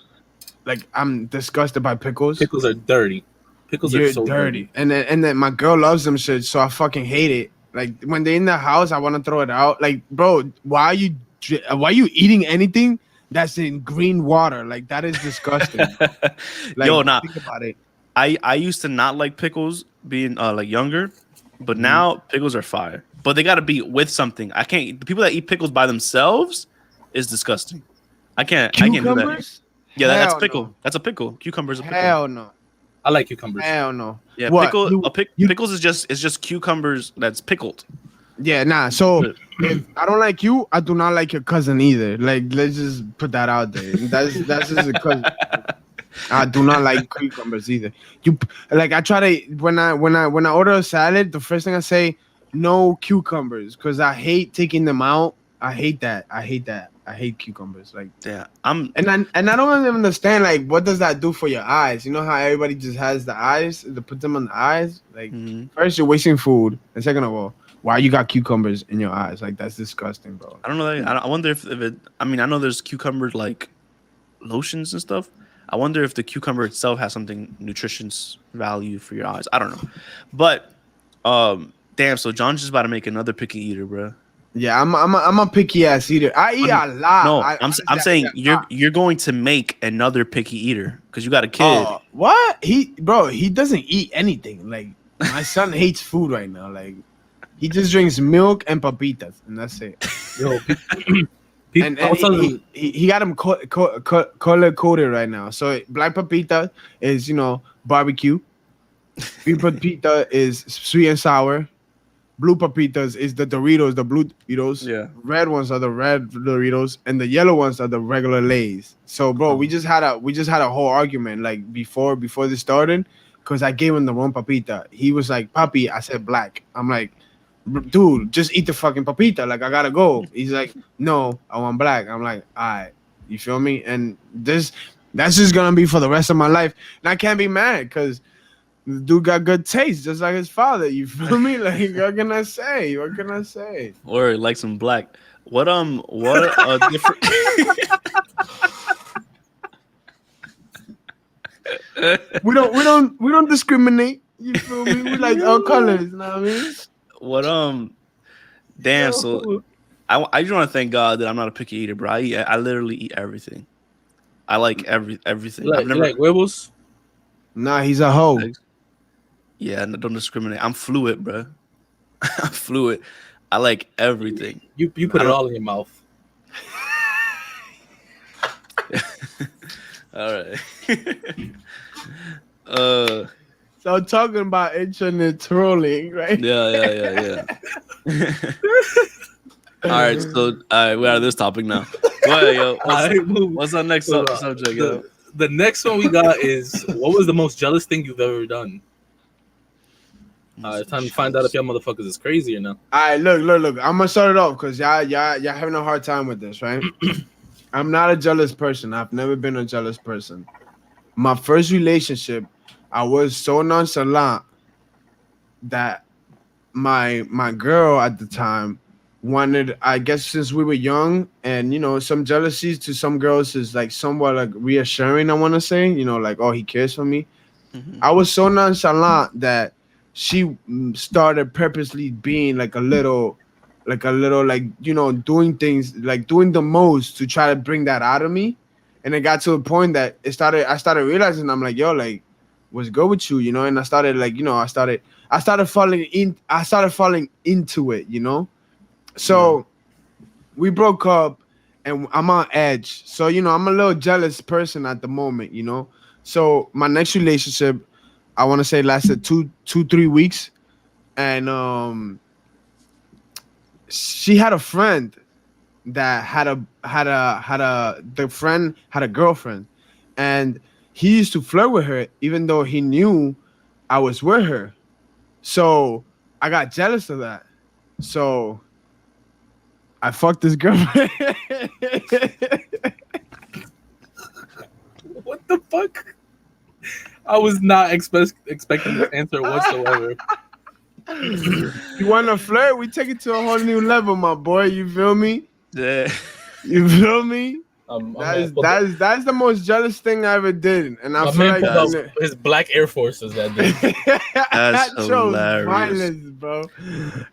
Like I'm disgusted by pickles. Pickles are dirty. Pickles You're are so dirty. And then my girl loves them shit, so I fucking hate it. Like when they're in the house, I want to throw it out. Like, bro, why are you eating anything that's in green water? Like that is disgusting. Like, think about it. I used to not like pickles being like younger, but now pickles are fire. But they got to be with something. I can't. The people that eat pickles by themselves is disgusting. I can't do that. Cucumbers? Yeah, that's Hell pickle. no. That's a pickle. Cucumbers a pickle. Hell no. I like cucumbers. Hell no. Yeah, What? pickles is just cucumbers that's pickled. Yeah, nah. So if I don't like you, I do not like your cousin either. Like, let's just put that out there. That's just a cousin. I do not like cucumbers either. I try to when I order a salad, the first thing I say, no cucumbers, because I hate taking them out. I hate that. I hate cucumbers. Like, Yeah, and I don't even understand, like, what does that do for your eyes? You know how everybody just has the eyes, to put them on the eyes? Like, first you're wasting food, and second of all, why you got cucumbers in your eyes? Like, that's disgusting, bro. I don't know. I wonder if it. I mean, I know there's cucumber like lotions and stuff. I wonder if the cucumber itself has something nutritious value for your eyes. I don't know, but damn. So John's just about to make another picky eater, bro. Yeah, I'm a picky ass eater. I eat a lot. No, I'm saying you're going to make another picky eater because you got a kid. Oh, what? He doesn't eat anything. Like, my son hates food right now. Like, he just drinks milk and papitas, and that's it. Yo, And he got him color coded right now. So black papita is, barbecue. Green papita is sweet and sour. Blue papitas is the Doritos, the blue Doritos. Yeah. Red ones are the red Doritos, and the yellow ones are the regular Lay's. So, bro, we just had a whole argument like before this started, because I gave him the wrong papita. He was like, "Papi," I said black. I'm like, dude, just eat the fucking papita. Like, I gotta go. He's like, no, I want black. I'm like, all right, you feel me? And that's just gonna be for the rest of my life. And I can't be mad because the dude got good taste, just like his father. You feel me? Like, what can I say? Or like some black. What different? we don't discriminate. You feel me? We like all colors. You know what I mean? What damn. So I just want to thank God that I'm not a picky eater, bro. I literally eat everything. I like everything. like huevos. Nah, he's a hoe. Yeah, no, don't discriminate. I'm fluid, bro. I'm fluid. I like everything. You put it all in your mouth. All right. So talking about internet trolling, right? Yeah. All right, so we're out of this topic now. Well, yo, what's our next subject, yo? The next one we got is, what was the most jealous thing you've ever done? It's time to find out if y'all motherfuckers is crazy or not. All right, look. I'm gonna start it off because y'all having a hard time with this, right? I'm not a jealous person. I've never been a jealous person. My first relationship, I was so nonchalant that my girl at the time wanted, I guess since we were young, and you know, some jealousies to some girls is like somewhat like reassuring, I want to say, you know, like, oh, he cares for me. I was so nonchalant that she started purposely being like a little like, you know, doing things, like doing the most to try to bring that out of me. And it got to a point that I started realizing, I'm like, yo, like, what's good with you, you know? And I started like, you know, I started falling into it, you know? So we broke up and I'm on edge. So, you know, I'm a little jealous person at the moment, you know? So my next relationship, I want to say lasted 3 weeks. And she had a friend that the friend had a girlfriend, and he used to flirt with her even though he knew I was with her. So I got jealous of that. So I fucked this girlfriend. What the fuck? I was not expecting this answer whatsoever. You want to flirt? We take it to a whole new level, my boy. You feel me? Yeah. You feel me? That's the most jealous thing I ever did, and I my feel man like pulled out his black Air Forces that day. that That's shows hilarious. violence, bro.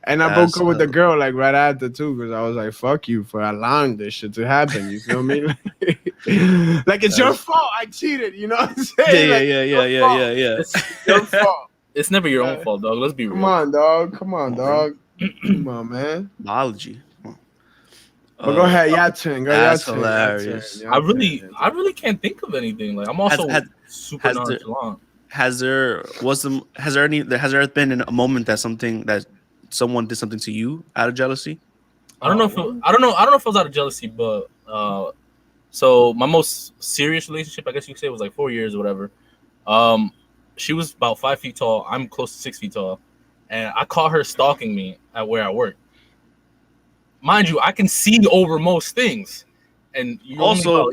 And I That's broke up with the girl like right after too, because I was like, "Fuck you for allowing this shit to happen." You feel me? Like it's your fault. I cheated. You know what I'm saying? Yeah. It's your fault. It's never your own fault, dog. Let's be real. Come on, dog. Come on, man. Biology. But go ahead, your turn. That's hilarious. I really can't think of anything. Like I'm also super nonchalant. Has there been a moment that someone did something to you out of jealousy? I don't know if it was out of jealousy, but so my most serious relationship, I guess you could say, was like 4 years or whatever. She was about 5 feet tall. I'm close to 6 feet tall, and I caught her stalking me at where I work. Mind you, I can see over most things, and you also,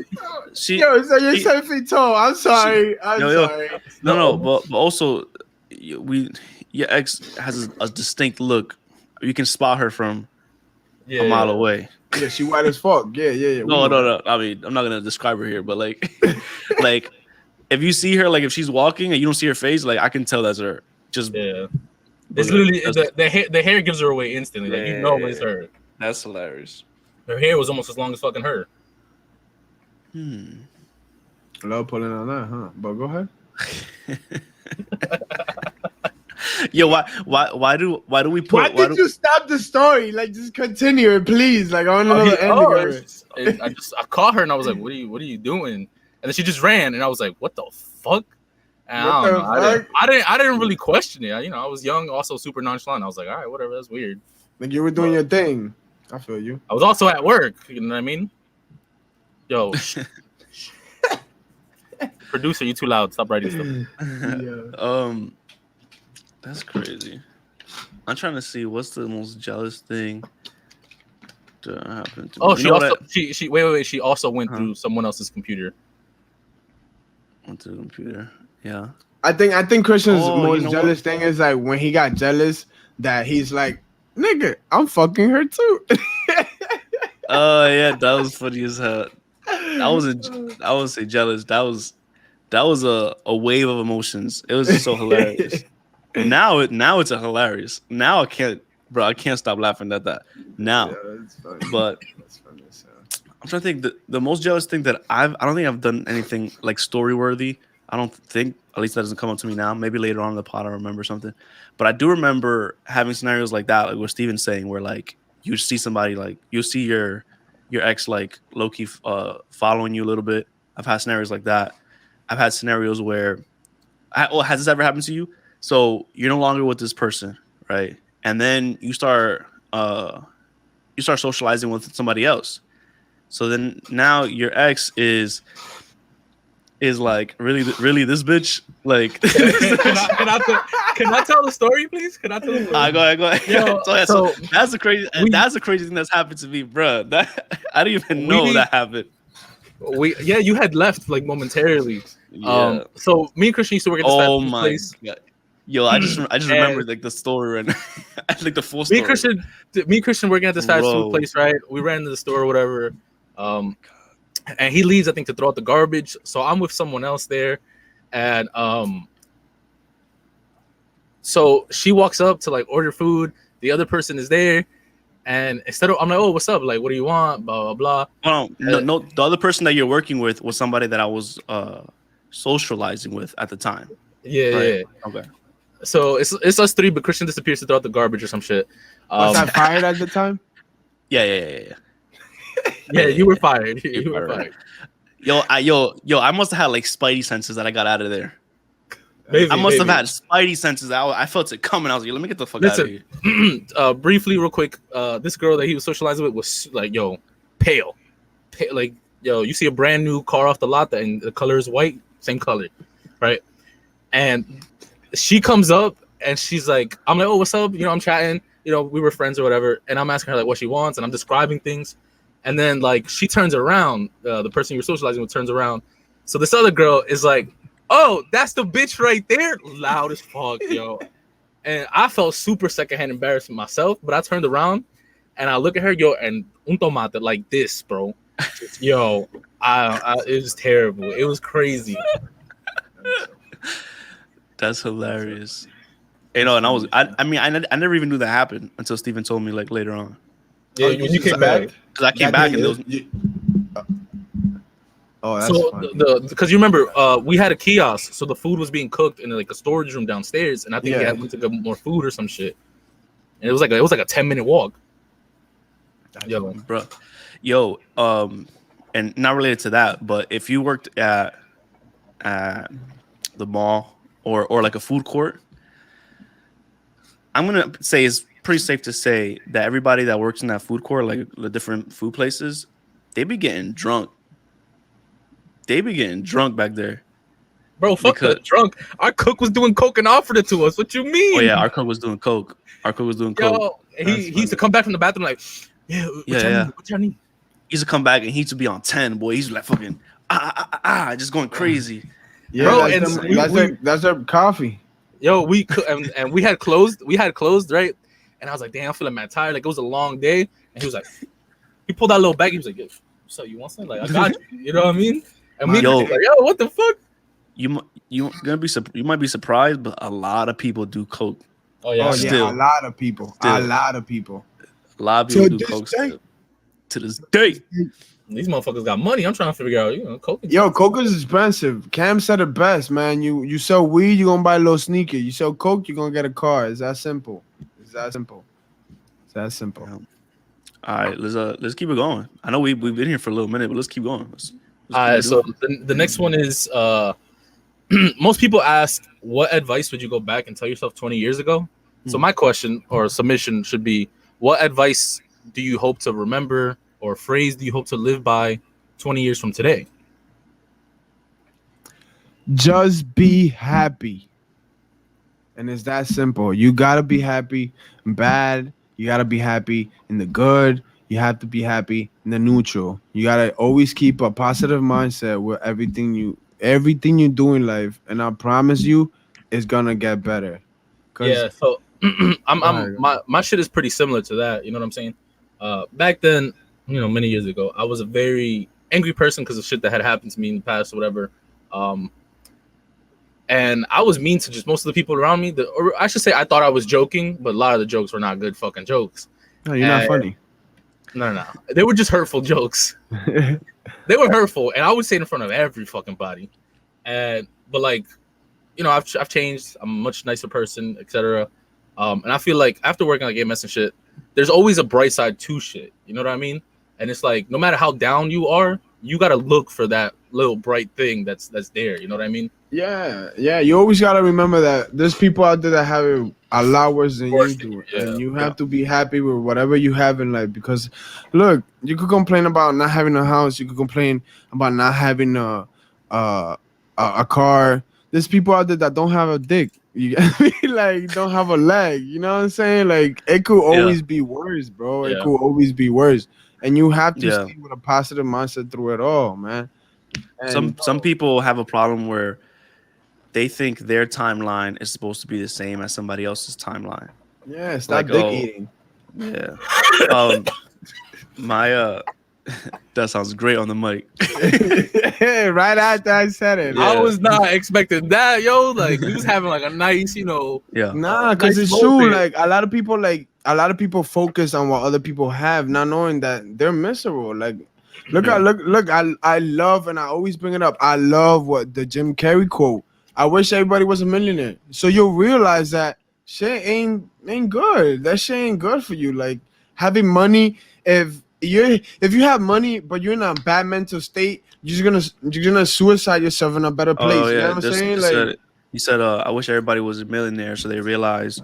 so you're 7 feet tall. I'm sorry. Sorry. No, but also, your ex has a distinct look. You can spot her from a mile away. Yeah, she white as fuck. Yeah. No. I mean, I'm not gonna describe her here, but like, like, if you see her, like, if she's walking and you don't see her face, like, I can tell that's her. Just it's literally the hair gives her away instantly. Like you know it's her. That's hilarious. Her hair was almost as long as fucking her. Love pulling on that, huh? But go ahead. Yo, why do we put? Why did you stop the story? Like, just continue it, please. Like, I want to know the ending of it. I caught her and I was like, "What are you doing?" And then she just ran, and I was like, "What the fuck?" And I didn't really question it. I was young, also super nonchalant. I was like, "All right, whatever. That's weird." Like you were doing your thing. I feel you. I was also at work. You know what I mean? Yo, producer, you too loud. Stop writing stuff. That's crazy. I'm trying to see what's the most jealous thing to happen to me. Oh, she also went through someone else's computer. Went to the computer. Yeah. I think Christian's most jealous thing is like when he got jealous that he's like, nigga, I'm fucking her too. Oh yeah, that was funny as hell. I would say jealous. That was a wave of emotions. It was so hilarious. Now it's a hilarious. Now I can't stop laughing at that. Now, that's funny. But that's funny, so. I'm trying to think the most jealous thing that I don't think I've done anything like story worthy, I don't think, at least that doesn't come up to me now. Maybe later on in the pod I remember something. But I do remember having scenarios like that, like what Steven's saying, where like you see somebody, like you see your ex like low key following you a little bit. I've had scenarios like that. I've had scenarios where, has this ever happened to you? So you're no longer with this person, right? And then you start socializing with somebody else. So then now your ex is like really this bitch, like. Can I tell the story, please? Can I tell the story? Go ahead. Yo, so that's the crazy thing that's happened to me, bro. That I didn't even know that happened. You had left like momentarily. Yeah. So me and Christian used to work at this Oh fast food my place. God. Yo, I just remember like the story and like the full story. Me and Christian working at this fast food place, right? We ran into the store or whatever. And he leaves, I think, to throw out the garbage. So I'm with someone else there, and so she walks up to like order food. The other person is there, and instead of, I'm like, oh, what's up? Like, what do you want? Blah blah blah. Oh, no. The other person that you're working with was somebody that I was socializing with at the time. Yeah, right? yeah. Okay. So it's us three, but Christian disappears to throw out the garbage or some shit. Was I fired at the time? Yeah. Yeah, you were fired. You were fired. Yo, I must have had like spidey senses that I got out of there. Maybe, I must have had spidey senses. I felt it coming. I was like, let me get the fuck out of here. Briefly, real quick, this girl that he was socializing with was like, pale. Like, you see a brand new car off the lot and the color is white, same color, right? And she comes up and she's like, I'm like, oh, what's up? I'm chatting. We were friends or whatever. And I'm asking her like what she wants and I'm describing things. And then like she turns around, the person you're socializing with turns around. So this other girl is like, oh, that's the bitch right there. Loud as fuck, yo. And I felt super secondhand embarrassed myself, but I turned around and I look at her, and un tomate like this, bro. It was terrible. It was crazy. That's hilarious. And I never even knew that happened until Steven told me like later on. Yeah, you came back. Because I came back and there was... Oh, that's so funny. because you remember we had a kiosk, so the food was being cooked in like a storage room downstairs, and I think we went to get more food or some shit. And it was like a 10-minute walk. And not related to that, but if you worked at the mall or like a food court, I'm gonna say it's pretty safe to say that everybody that works in that food court, like the different food places, they be getting drunk. They be getting drunk back there. Bro, fuck the drunk. Our cook was doing coke and offered it to us. What you mean? Oh yeah, our cook was doing coke. He used to come back from the bathroom like, what y'all need? He used to come back and he used to be on 10, boy. He's like fucking just going crazy. Yeah, bro, that's our coffee. Yo, we had closed. We had closed, right? And I was like, damn, I'm feeling mad tired. Like it was a long day. And he was like, he pulled out a little bag. He was like, yo, so you want something? Like, I got you. You know what I mean? And me, like, what the fuck? You might be surprised, but a lot of people do coke. Oh yeah, a lot of people. A lot of people do coke still. To this day. These motherfuckers got money. I'm trying to figure out, coke. Yo, coke is expensive. Cam said it best, man. You sell weed, you're gonna buy a little sneaker. You sell coke, you're gonna get a car. It's that simple. Yeah. All right, let's keep it going. I know we've been here for a little minute, but let's keep going. All right, so the next one is most people ask, what advice would you go back and tell yourself 20 years ago? So my question or submission should be, what advice do you hope to remember or phrase do you hope to live by 20 years from today? Just be happy. And it's that simple. You gotta be happy in bad. You gotta be happy in the good. You have to be happy in the neutral. You gotta always keep a positive mindset with everything you do in life. And I promise you, it's gonna get better. Yeah. So my shit is pretty similar to that. You know what I'm saying? Back then, many years ago, I was a very angry person because of shit that had happened to me in the past or whatever. And I was mean to just most of the people around me. Or I should say I thought I was joking, but a lot of the jokes were not good fucking jokes. No, you're not funny. No. They were just hurtful jokes. They were hurtful. And I would say it in front of every fucking body. And but like, you know, I've changed. I'm a much nicer person, etc. And I feel like after working on AMS and shit, there's always a bright side to shit. You know what I mean? And it's like, no matter how down you are, you gotta look for that little bright thing that's there. You know what I mean? Yeah. You always gotta remember that there's people out there that have it a lot worse than you do, Yeah. and you have to be happy with whatever you have in life. Because, look, you could complain about not having a house, you could complain about not having a car. There's people out there that don't have a dick. You get me? Like, don't have a leg. You know what I'm saying? Like, it could always be worse, bro. It could always be worse. And you have to stay with a positive mindset through it all, man. And some people have a problem where they think their timeline is supposed to be the same as somebody else's timeline. Yeah, stop dick eating. Yeah. My that sounds great on the mic. Right after I said it. Yeah. I was not expecting that, yo. Like, we was having like a nice, you know. Yeah. Nah, because it's true. Like a lot of people focus on what other people have, not knowing that they're miserable. Like, look, I love, and I always bring it up. I love what the Jim Carrey quote. I wish everybody was a millionaire. So you'll realize that shit ain't good. That shit ain't good for you. Like, having money, if you have money but you're in a bad mental state, you're gonna suicide yourself in a better place. Oh, yeah. You know what I'm saying? Like, you said I wish everybody was a millionaire so they realize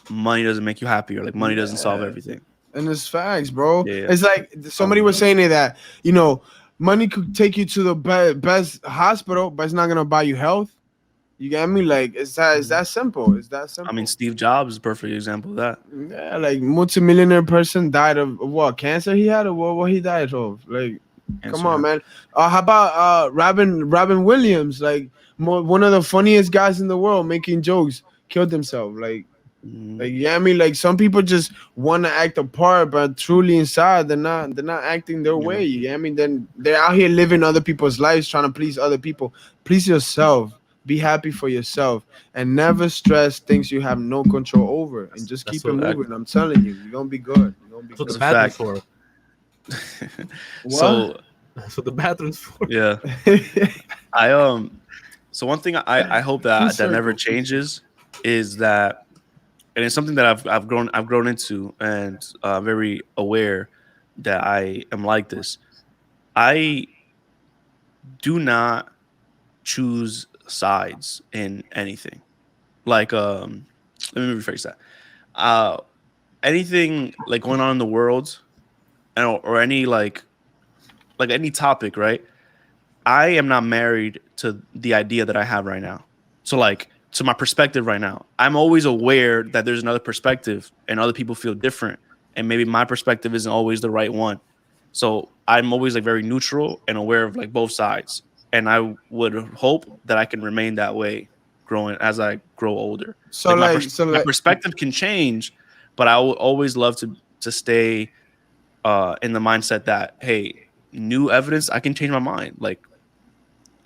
money doesn't make you happier. Like, money doesn't solve everything. And it's facts, bro. Yeah. It's like somebody was saying that, you know, money could take you to the best hospital, but it's not gonna buy you health. You get me? Like, it's that simple. It's that simple. I mean, Steve Jobs is a perfect example of that. Yeah, like, multimillionaire person died of what, cancer he had, or what he died of? Like, come on, man. How about Robin Williams? Like, one of the funniest guys in the world, making jokes, killed himself. Like, yeah, I mean, like, some people just want to act a part, but truly inside, they're not acting their way. You get me? Then they're out here living other people's lives, trying to please other people. Please yourself. Be happy for yourself, and never stress things you have no control over, and just keep it moving. I'm telling you, you're gonna be good. You're gonna be good. That's what the bathroom's for. So that's what the bathroom's for. Yeah. So one thing I hope that never changes is that, and it's something that I've grown into, and very aware that I am like this. I do not choose sides in anything. Like, let me rephrase that. Anything like going on in the world, or any like any topic, right? I am not married to the idea that I have right now. So, like, to my perspective right now, I'm always aware that there's another perspective and other people feel different, and maybe my perspective isn't always the right one. So I'm always like very neutral and aware of like both sides. And I would hope that I can remain that way as I grow older. So my perspective can change, but I will always love to stay in the mindset that, hey, new evidence, I can change my mind. Like,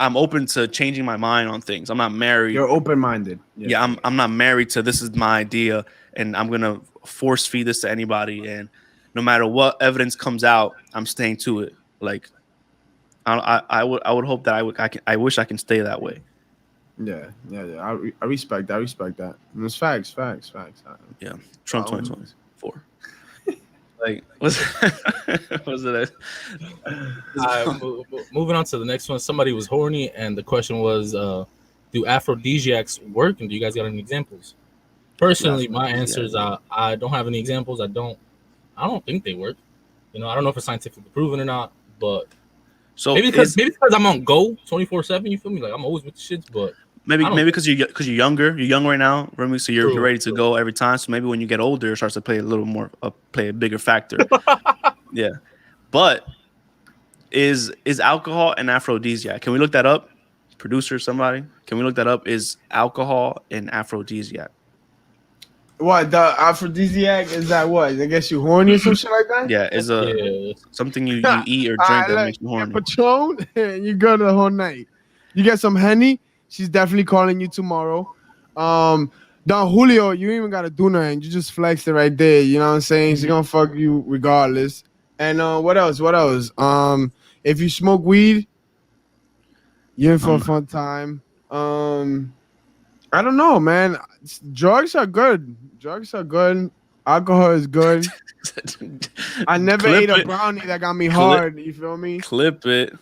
I'm open to changing my mind on things. I'm not married. You're open-minded. Yeah, I'm not married to this is my idea and I'm gonna force feed this to anybody. And no matter what evidence comes out, I'm staying to it. Like, I would hope that I wish I can stay that way. Yeah. I respect that. And it's facts. Yeah, Trump 2024. Like, what's it? Moving on to the next one. Somebody was horny, and the question was, do aphrodisiacs work, and do you guys got any examples? Personally, my answer is I don't have any examples. I don't think they work. You know, I don't know if it's scientifically proven or not, but so maybe because I'm on go 24/7. You feel me? Like, I'm always with the shits, but maybe because you're younger. You're young right now, Remy, so you're ready to go every time. So maybe when you get older, it starts to play a little more, play a bigger factor. Yeah, but is alcohol an aphrodisiac? Can we look that up? Producer, somebody, can we look that up? Is alcohol an aphrodisiac? What, the aphrodisiac is that? What, I guess you horny or some shit like that? Yeah, is something you eat or drink that makes you horny. Patron, and you go the whole night. You get some Henny. She's definitely calling you tomorrow. Don Julio, you ain't even gotta do nothing. You just flex it right there. You know what I'm saying? She's gonna fuck you regardless. And what else? If you smoke weed, you're in for a fun time. I don't know, man. Drugs are good. Drugs are good. Alcohol is good. I never Clip ate a it. brownie that got me hard. You feel me? Clip it.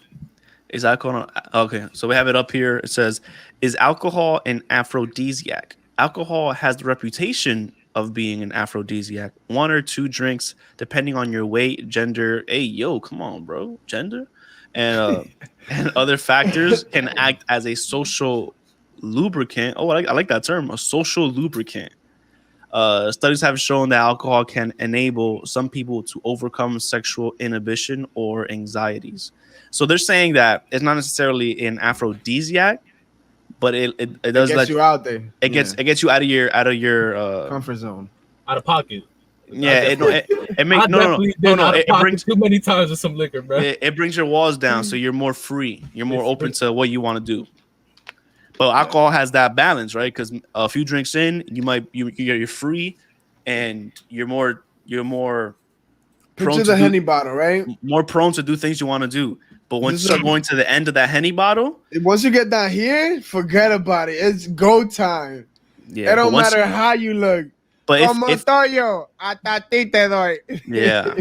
Is alcohol okay? So we have it up here. It says, "Is alcohol an aphrodisiac? Alcohol has the reputation of being an aphrodisiac. 1 or 2 drinks, depending on your weight, gender. Hey, yo, come on, bro, gender, and and other factors, can act as a social lubricant. Oh, I like that term, a social lubricant. Studies have shown that alcohol can enable some people to overcome sexual inhibition or anxieties. So they're saying that it's not necessarily an aphrodisiac, but it It does gets let you out there. it gets you out of your Comfort zone. Out of pocket. yeah it I make no definitely been out of it pocket brings too many times with some liquor, bro. it brings your walls down, so you're more free, you're more open to what you want to do. But alcohol has that balance, right? Because a few drinks in, you're free, and you're more Picture the Henny bottle, right? more prone to do things you want to do. But once you start going to the end of that Henny bottle, Once you get down here, forget about it. It's go time. yeah, It don't matter how you look. but Como estoy, hasta ti te doy. yeah,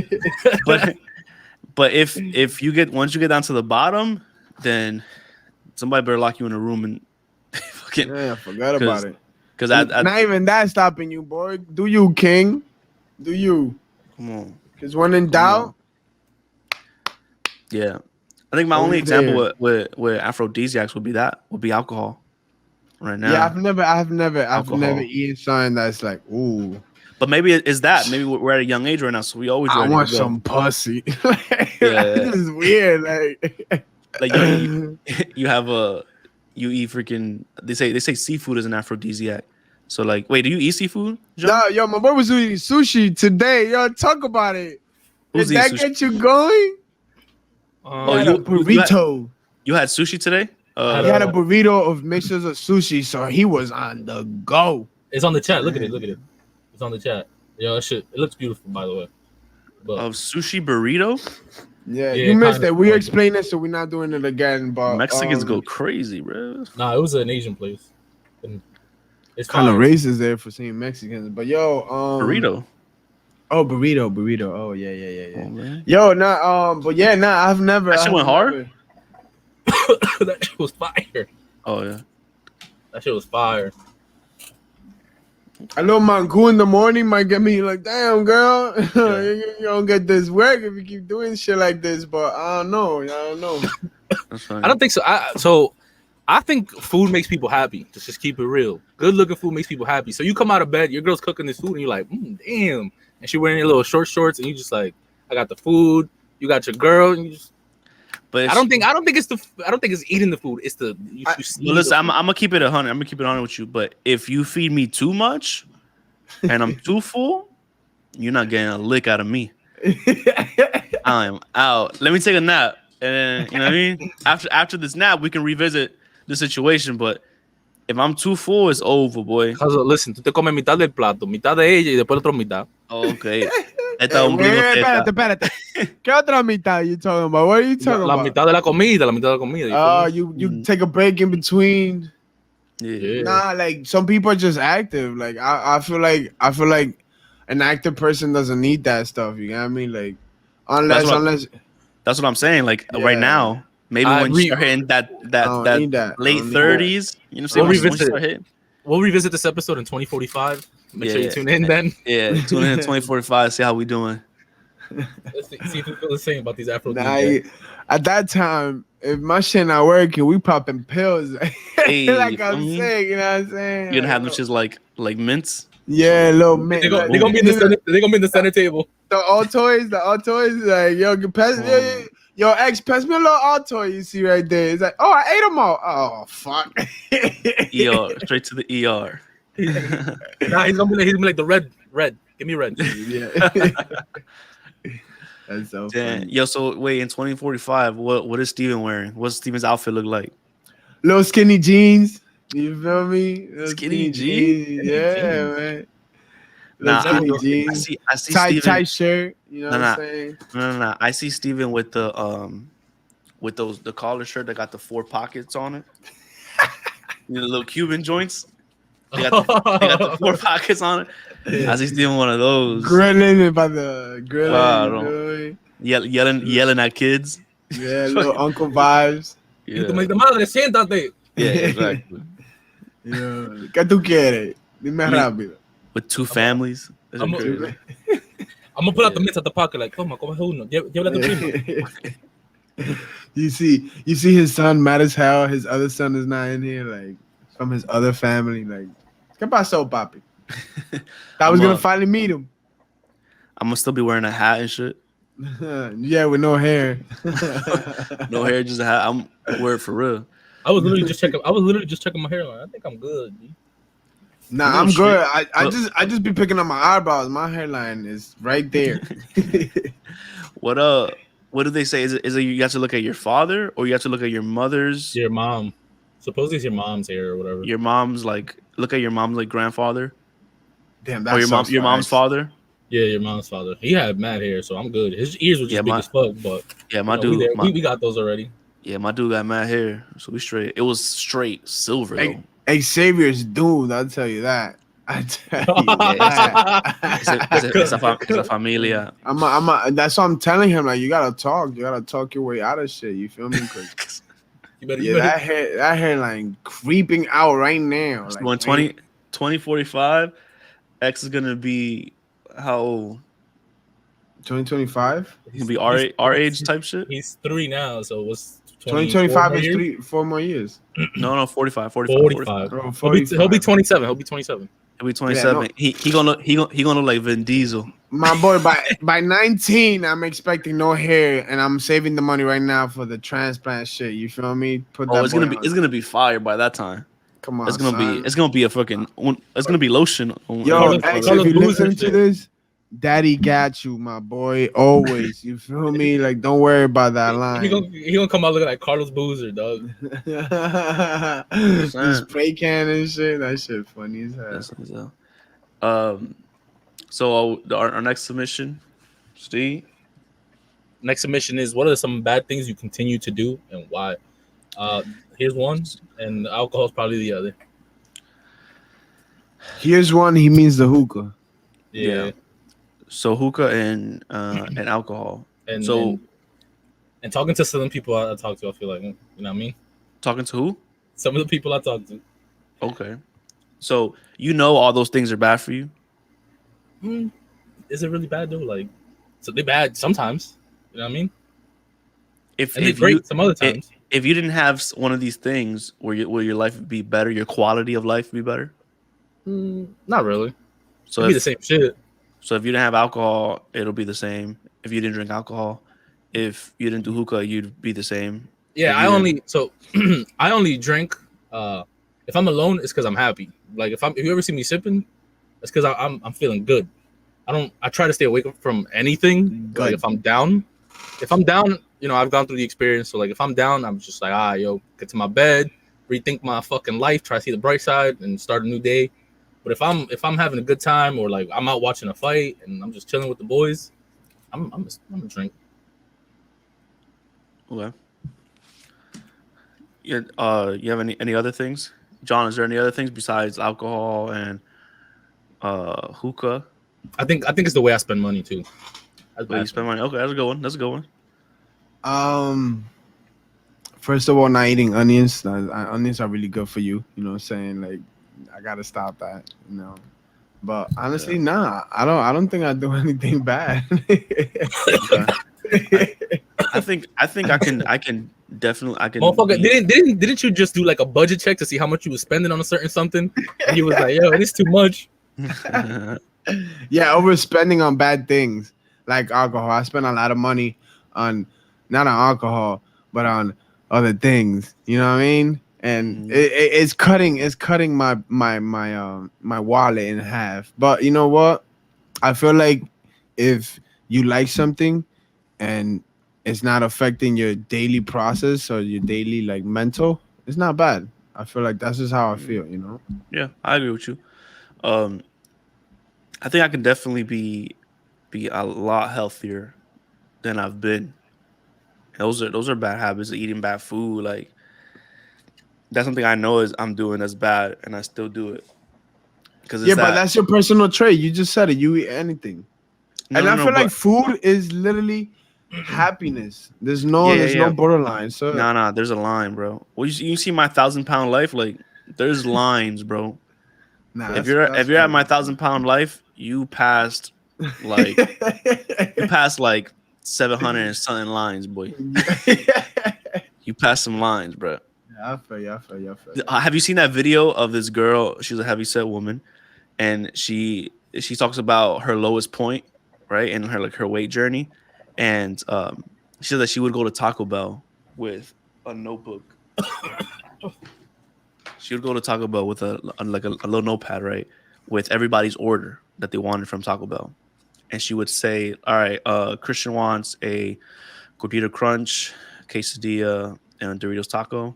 but if you get once you get down to the bottom, then somebody better lock you in a room and fucking forget about it. Because not even that stopping you, boy. Do you, King? Do you? Come on. Because when in doubt, yeah. I think my only example with aphrodisiacs would be alcohol. Right now, yeah, I've never eaten something that's like, ooh. But maybe it's that. Maybe we're at a young age right now, so we always. I want some pussy. This is weird. Like you have you eat freaking. They say seafood is an aphrodisiac. So like, wait, do you eat seafood? Yo, my boy was eating sushi today. Yo, talk about it. Did that get you going? Burrito. You had sushi today? He had a burrito of mixes of sushi, so he was on the go. It's on the chat. Look at it. It's on the chat. Yo, it looks beautiful, by the way. But of sushi burrito? Yeah, you missed it. We explained it, so we're not doing it again. But Mexicans go crazy, bro. Nah, it was an Asian place. And it's kind of racist there for saying Mexicans, but yo, burrito. Oh, burrito. Oh, yeah. Oh, yo, but yeah, I've never. That shit went hard. That shit was fire. Oh yeah, that shit was fire. A little mango in the morning might get me like, damn, girl, you don't get this work if you keep doing shit like this. But I don't know. I don't think so. I think food makes people happy. Just keep it real. Good looking food makes people happy. So you come out of bed, your girl's cooking this food, and you're like, damn. And she wearing your little short shorts, and you just like, I got the food. You got your girl, and you just. But I don't think it's eating the food. It's the. Listen, I'm gonna keep it 100. I'm gonna keep it 100 with you. But if you feed me too much, and I'm too full, you're not getting a lick out of me. I'm out. Let me take a nap, and you know what I mean. After this nap, we can revisit the situation. But if I'm too full, it's over, boy. Listen, tú te comes mitad del plato, mitad de ella y después la otra mitad. Okay. Espérate. ¿Qué otra mitad you talking about? What are you talking about? La mitad de la comida. Oh, you take a break in between. Yeah. Nah, like some people are just active. Like I feel like an active person doesn't need that stuff. You know what I mean? Like unless that's what I'm saying. Like right now, maybe when you start hitting that late 30s, you know what I'm saying? We'll revisit this episode in 2045. Make sure you tune in then. Yeah, tune in 2045. See how we doing. Let's see if we feel the same about these Afro. At that time, if my shit not working, we popping pills. Hey, like I'm saying, you know what I'm saying? You're gonna have them shits like mints. Yeah, little mint. They're gonna be in the center table. The Altoids, like yo, X, pass me a little Altoid you see right there. It's like, oh, I ate them all. Oh, fuck. ER, straight to the ER. Nah, he's gonna be like the red. Give me red. Yeah. That's so funny. Yo, so wait, in 2045, what is Steven wearing? What's Steven's outfit look like? Little skinny jeans. You feel me? Skinny jeans. Yeah, man. Nah, jeans. I see tight shirt. You know what I'm saying? No. I see Steven with the collar shirt that got the 4 pockets on it. You know, the little Cuban joints. They got the 4 pockets on it. I see stealing one of those. Grilling it by the grilling. Wow, you don't- know? Yelling at kids. Yeah, little uncle vibes. You Yeah, the madre, siéntate. yeah, exactly. Yeah. ¿Qué tú quieres? Dime Me- rápido. With 2 families. That's I'm a- crazy. I'm gonna pull out the mitts at the pocket, like, toma, coge uno. Llévale a tu primo. You see his son mad as hell. His other son is not in here, like from his other family. Like, ¿qué pasó, papi? I was gonna finally meet him. I'm gonna still be wearing a hat and shit. Yeah, with no hair. No hair, just a hat. I'm wear it for real. I was literally just checking my hairline. I think I'm good. Dude. Nah, I'm good. I just be picking up my eyebrows. My hairline is right there. What do they say? Is it you have to look at your father or you have to look at your mother's? Your mom. Supposedly it's your mom's hair or whatever. Your mom's like look at your mom's like grandfather Damn, or your mom's father. Yeah, your mom's father. He had mad hair, so I'm good. His ears were just big as fuck, but yeah, my you know, dude, we got those already. Yeah, my dude got mad hair, so we straight. It was straight silver though. Xavier's doomed. I'll tell you that. I tell you that. It's a familia. That's what I'm telling him. Like, you gotta talk your way out of shit. You feel me? Cause that hairline creeping out right now. So Like, in 2045, X is gonna be how old? 2025. He's gonna be our age type shit. He's 3 now, so what's 2025 is 4 more years. No, 45. 45. Bro, He'll be 27. He'll be 27. He'll be 27. Yeah, no. He gonna look like Vin Diesel. My boy, by 19, I'm expecting no hair, and I'm saving the money right now for the transplant shit. You feel me? It's gonna be fire by that time. Come on, it's gonna be a fucking. It's gonna be lotion. Yo, if you listen to this, Daddy got you, my boy. Always, you feel me? Like, don't worry about that line. He gonna come out looking like Carlos Boozer, dog. The spray can and shit. That shit funny as hell. So our next submission, Steve. Next submission is: what are some bad things you continue to do and why? Here's one, and alcohol is probably the other. Here's one. He means the hookah. Yeah. So hookah and alcohol. And talking to some people I talk to, I feel like, you know what I mean? Talking to who? Some of the people I talk to. Okay. So you know all those things are bad for you? Is it really bad though? Like, so they're bad sometimes. You know what I mean? If they're great some other times. If you didn't have one of these things, will your life be better? Your quality of life be better? Not really. So it'd be the same shit. So if you didn't have alcohol, it'll be the same. If you didn't drink alcohol, if you didn't do hookah, you'd be the same. Yeah, I only drink if I'm alone, it's because I'm happy. Like if you ever see me sipping, it's because I'm feeling good. I try to stay away from anything. Good. Like if I'm down, you know, I've gone through the experience. So like if I'm down, I'm just like, get to my bed, rethink my fucking life, try to see the bright side and start a new day. But if I'm having a good time or like I'm out watching a fight and I'm just chilling with the boys, I'm a drink. Okay. Yeah. You have any other things, John? Is there any other things besides alcohol and hookah? I think it's the way I spend money too. You spend money. Okay, that's a good one. First of all, not eating onions. Onions are really good for you. You know what I'm saying? Like, I gotta stop that. You know. But honestly, nah. I don't think I do anything bad. I think I can definitely. Motherfucker, didn't you just do like a budget check to see how much you were spending on a certain something? And you was like, yo, it's too much. Yeah, overspending on bad things like alcohol. I spend a lot of money on not on alcohol, but on other things. You know what I mean? And it's cutting my wallet in half. But you know what? I feel like if you like something and it's not affecting your daily process or your daily like mental, it's not bad. I feel like that's just how I feel, you know? Yeah, I agree with you. I think I can definitely be a lot healthier than I've been. Those are bad habits of eating bad food. Like that's something I know is I'm doing that's bad, and I still do it. Because Yeah, but that's your personal trait. You just said it. You eat anything. And I feel like food is literally happiness. There's no borderline. So no, there's a line, bro. Well, you see my 1,000-pound life, like there's lines, bro. nah, If you're at my 1,000-pound life, you passed like 700 and something lines, boy. You passed some lines, bro. Yeah, I feel you. Have you seen that video of this girl? She's a heavyset woman, and she talks about her lowest point, right, and her weight journey, and she said that she would go to Taco Bell with a notebook. She would go to Taco Bell with a little notepad, right, with everybody's order that they wanted from Taco Bell, and she would say, "All right, Christian wants a gordita crunch, quesadilla, and a Doritos taco."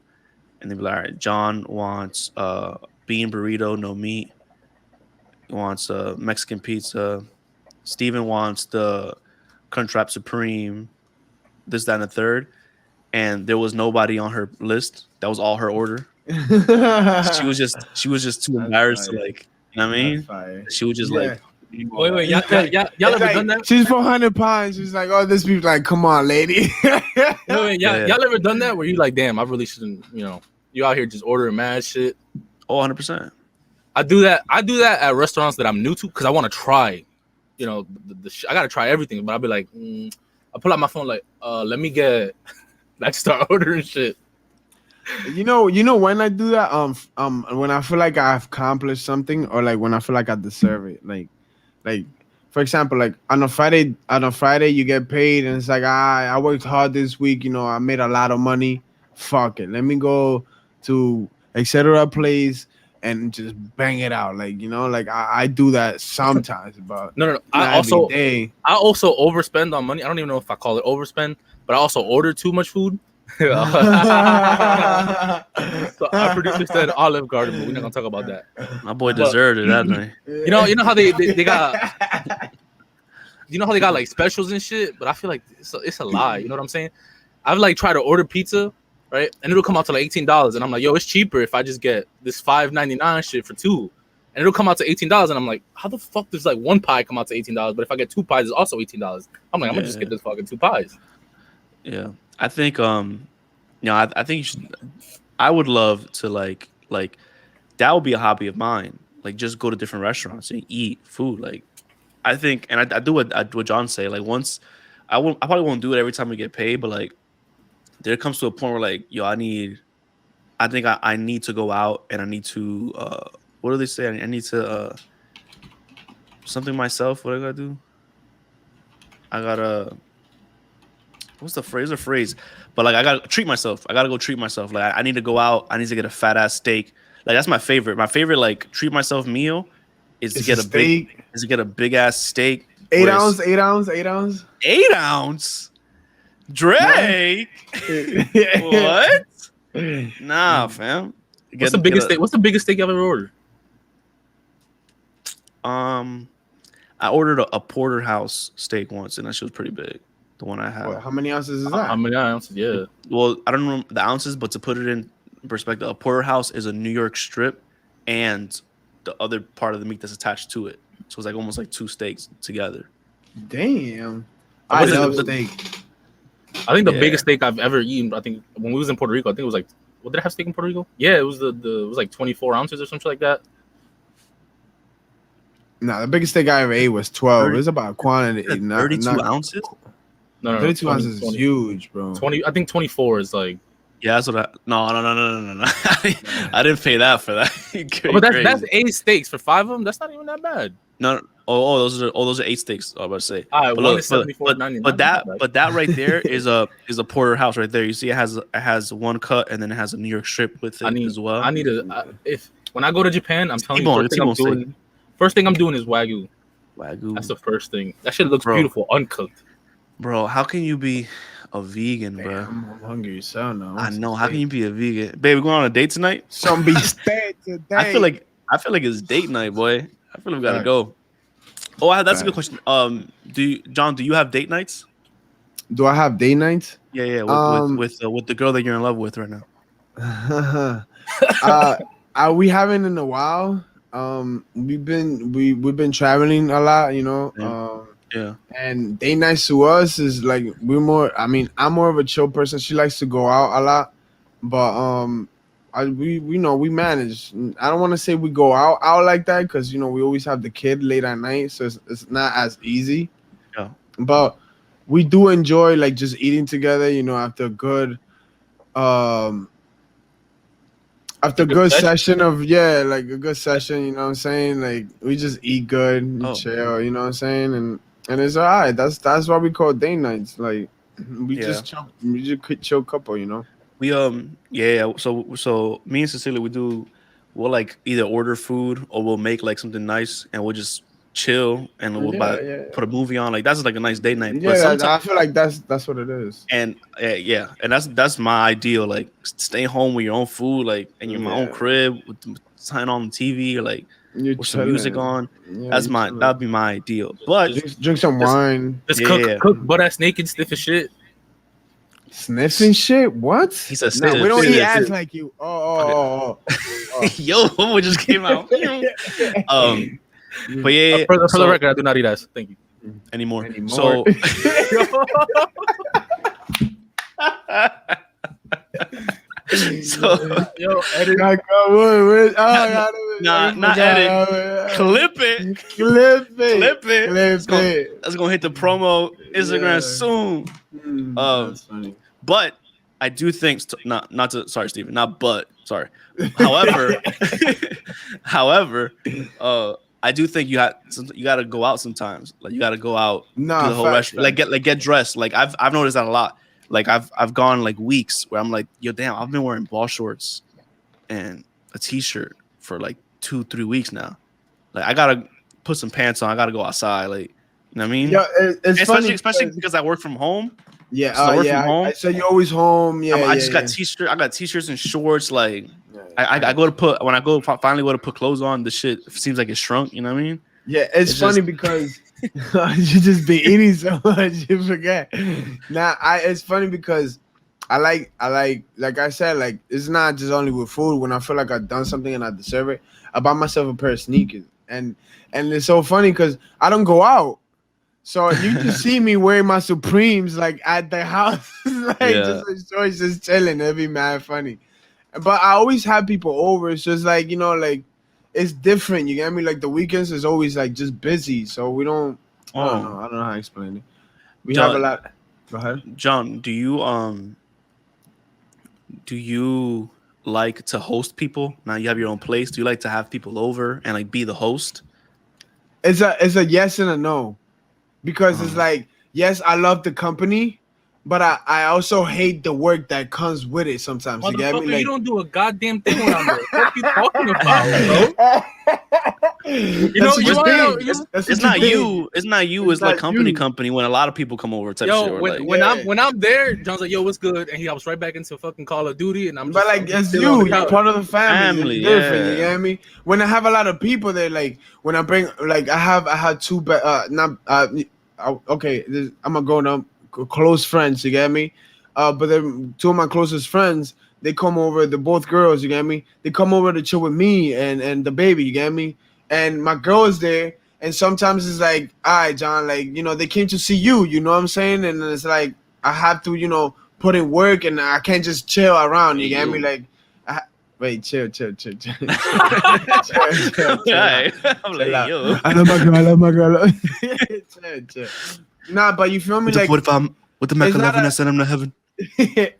And they'd be like, all right, John wants bean burrito, no meat. He wants Mexican pizza. Steven wants the Crunchwrap Supreme, this, that, and the third. And there was nobody on her list. That was all her order. She was just too embarrassed to, like, you know what I mean? She was just like, wait, y'all ever done that? She's 400 pounds. She's like, oh, this people like, come on, lady. Y'all ever done that where you like, damn, I really shouldn't, you out here just ordering mad shit? Oh, 100%. I do that at restaurants that I'm new to because I want to try, I got to try everything, but I'll be like, I pull out my phone like, let me get, I start ordering shit. You know when I do that, when I feel like I've accomplished something, or like when I feel like I deserve it, like for example, like on a Friday you get paid, and it's like, I worked hard this week, I made a lot of money. Fuck it, let me go to etc. place and just bang it out, like I do that sometimes, but no. I also overspend on money. I don't even know if I call it overspend, but I also order too much food. So our producer said Olive Garden, but we're not gonna talk about that. My boy deserved it that night. You know how they got, how they got like specials and shit, but I feel like it's a lie. You know what I'm saying? I've like tried to order pizza, right, and it'll come out to like $18, and I'm like, yo, it's cheaper if I just get this $5.99 shit for two, and it'll come out to $18, and I'm like, how the fuck does like one pie come out to $18, but if I get two pies, it's also $18? I'm like, I'm gonna just get this fucking two pies. Yeah. I think I think you should. I would love to like that would be a hobby of mine. Like just go to different restaurants and eat food. Like I think, and I do what John say. Like once I probably won't do it every time we get paid, but like there comes to a point where like, yo, I think I need to go out, and I need to what do they say? I need to something myself. What I gotta do? I gotta. What's the phrase? A phrase, but like I gotta treat myself. I gotta go treat myself. Like I need to go out. I need to get a fat ass steak. Like that's my favorite. My favorite like treat myself meal is to get a big ass steak. 8 ounce. 8 ounce. Drake. What? Nah, fam. What's the biggest steak? What's the biggest steak you ever ordered? I ordered a porterhouse steak once, and that shit was pretty big. The one I had. What, how many ounces is that? How many ounces? Yeah. Well, I don't know the ounces, but to put it in perspective, a porterhouse is a New York strip and the other part of the meat that's attached to it. So it's like almost like two steaks together. Damn. I love steak. I think the biggest steak I've ever eaten, I think when we was in Puerto Rico, I think it was like, what did I have steak in Puerto Rico? Yeah, it was it was like 24 ounces or something like that. Nah, the biggest steak I ever ate was 12. It's about quantity. 32 ounces? No, 32 20, ounces is huge, bro. 20. I think 24 is like. Yeah, that's what I. No. I didn't pay that for that. But that's 8 steaks for 5 of them. That's not even that bad. No. Those are 8 steaks. I was about to say. All right, but one is 74.99. But that right there is a porterhouse right there. You see, it has one cut, and then it has a New York strip with it as well. I need when I go to Japan, I'm telling you, first thing I'm doing is Wagyu. That's the first thing. That shit looks beautiful, uncooked. Bro, how can you be a vegan, bro? I'm hungry, so no. I know. How can you be a vegan, babe? We going on a date tonight? Some be steak today. I feel like it's date night, boy. I feel like we gotta go. Oh, that's a good question. John, do you have date nights? Do I have date nights? Yeah. With the girl that you're in love with right now. We haven't in a while. We've been traveling a lot, you know. Yeah. And day nights to us is like we're more. I mean, I'm more of a chill person. She likes to go out a lot, but we know we manage. I don't want to say we go out like that because you know we always have the kid late at night, so it's not as easy. Yeah. But we do enjoy like just eating together. You know, after a good after a good session of like a good session, you know what I'm saying? Like we just eat good, we chill, you know what I'm saying? And it's all right. That's why we call it day nights. Like we just chill couple, you know. We So me and Cecilia we'll like either order food or we'll make like something nice and we'll just chill and we'll put a movie on. Like that's like a nice date night. Yeah, but I feel like that's what it is. And and that's my ideal. Like stay home with your own food, like in your own crib with sign on the TV or like with some music on. That'd be my ideal. But drink some wine. Just cook butt ass naked, sniff as shit. Sniffing shit? What? He said, "No, we don't eat ass like you." Oh. Yo, what just came out? But yeah. For the record, I do not eat ass. Thank you. Anymore. So. Yo, edit. Not edit. Clip it. That's gonna hit the promo Instagram soon. That's funny. But I do think sorry, Steven, not but sorry. However, I do think you got to go out sometimes. Like you got to go out to the whole restaurant. Get dressed. Like I've noticed that a lot. Like I've gone like weeks where I'm like, yo, damn, I've been wearing ball shorts and a t-shirt for like 2-3 weeks now. Like I gotta put some pants on. I gotta go outside. Like, you know what I mean? Yeah, it's especially because I work from home. Yeah, from home. So you're always home. Yeah, I just got t-shirt. I got t-shirts and shorts. Like I go to finally go to put clothes on. The shit seems like it's shrunk. You know what I mean? Yeah, it's funny because you just be eating so much you forget. It's funny because I like I said, like it's not just only with food. When I feel like I've done something and I deserve it, I buy myself a pair of sneakers. And it's so funny because I don't go out. So you just see me wearing my Supremes like at the house, just chilling. It'd be mad funny. But I always have people over. It's just like, you know, like it's different. You get me? Like the weekends is always like just busy. So we don't. I don't know how to explain it. We have a lot. Go ahead, John. Do you like to host people? Now you have your own place. Do you like to have people over and like be the host? It's a yes and a no. Because it's like, yes, I love the company, but I also hate the work that comes with it sometimes. You get me? Like, you don't do a goddamn thing around there. What are you talking about, bro? It's not you. It's like company when a lot of people come over. Type shit, when I'm there, John's like, yo, what's good? And he hops right back into fucking Call of Duty. And I'm just, it's you're part of the family. It's different, you get me? When I have a lot of people there, like when I bring, like I had two, okay, I'm a grown up close friends, you get me? But then two of my closest friends, they come over, they're both girls, you get me? They come over to chill with me and the baby, you get me? And my girl is there, and sometimes it's like, all right, John, like, you know, they came to see you, you know what I'm saying? And it's like, I have to, you know, put in work, and I can't just chill around, you get me? Like, wait, chill. chill. Right. I'm like, yo. I love my girl. chill. Nah, but you feel me? Like, what the Mac 11 I sent him to heaven?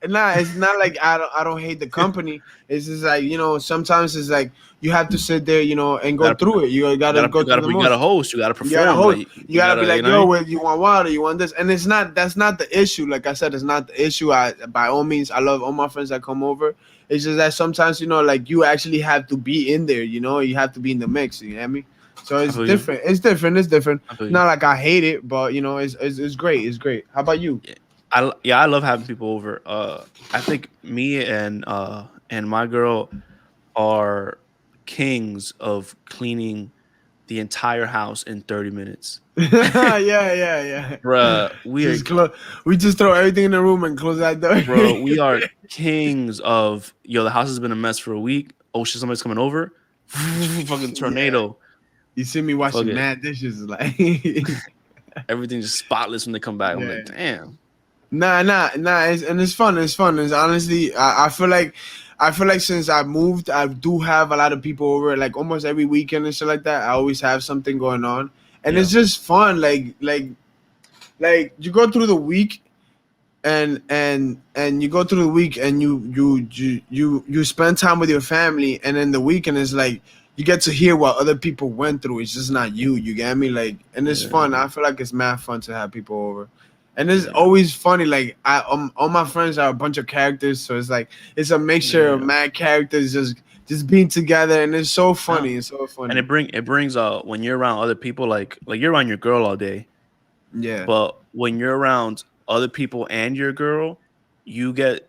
Nah, it's not like I don't hate the company. It's just like, you know, sometimes it's like you have to sit there, you know, and go through it. You gotta go through the You gotta host. You gotta perform. You gotta be like, yo, you want water? You want this? And that's not the issue. Like I said, it's not the issue. By all means, I love all my friends that come over. It's just that sometimes, you know, like you actually have to be in there. You know, you have to be in the mix. You get me? So it's different. It's different. Not like I hate it, but you know, it's great. It's great. How about you? I love having people over. I think me and my girl are kings of cleaning the entire house in 30 minutes. yeah. Bruh, we just throw everything in the room and close that door. bro, we are kings of the house has been a mess for a week. Oh shit, somebody's coming over. Fucking tornado. You see me washing Fuck it. mad dishes, like Everything's just spotless when they come back. I'm like, damn. Nah. It's fun. It's honestly, I feel like since I moved, I do have a lot of people over, like almost every weekend and shit like that. I always have something going on, and it's just fun. Like you go through the week, and you go through the week, and you spend time with your family, and then the weekend is like you get to hear what other people went through. It's just not you. You get me? Like, and it's fun. I feel like it's mad fun to have people over. And it's always funny. Like all my friends are a bunch of characters, so it's like it's a mixture of mad characters just being together, and it's so funny. It's so funny. And it brings when you're around other people, like you're around your girl all day. Yeah. But when you're around other people and your girl, you get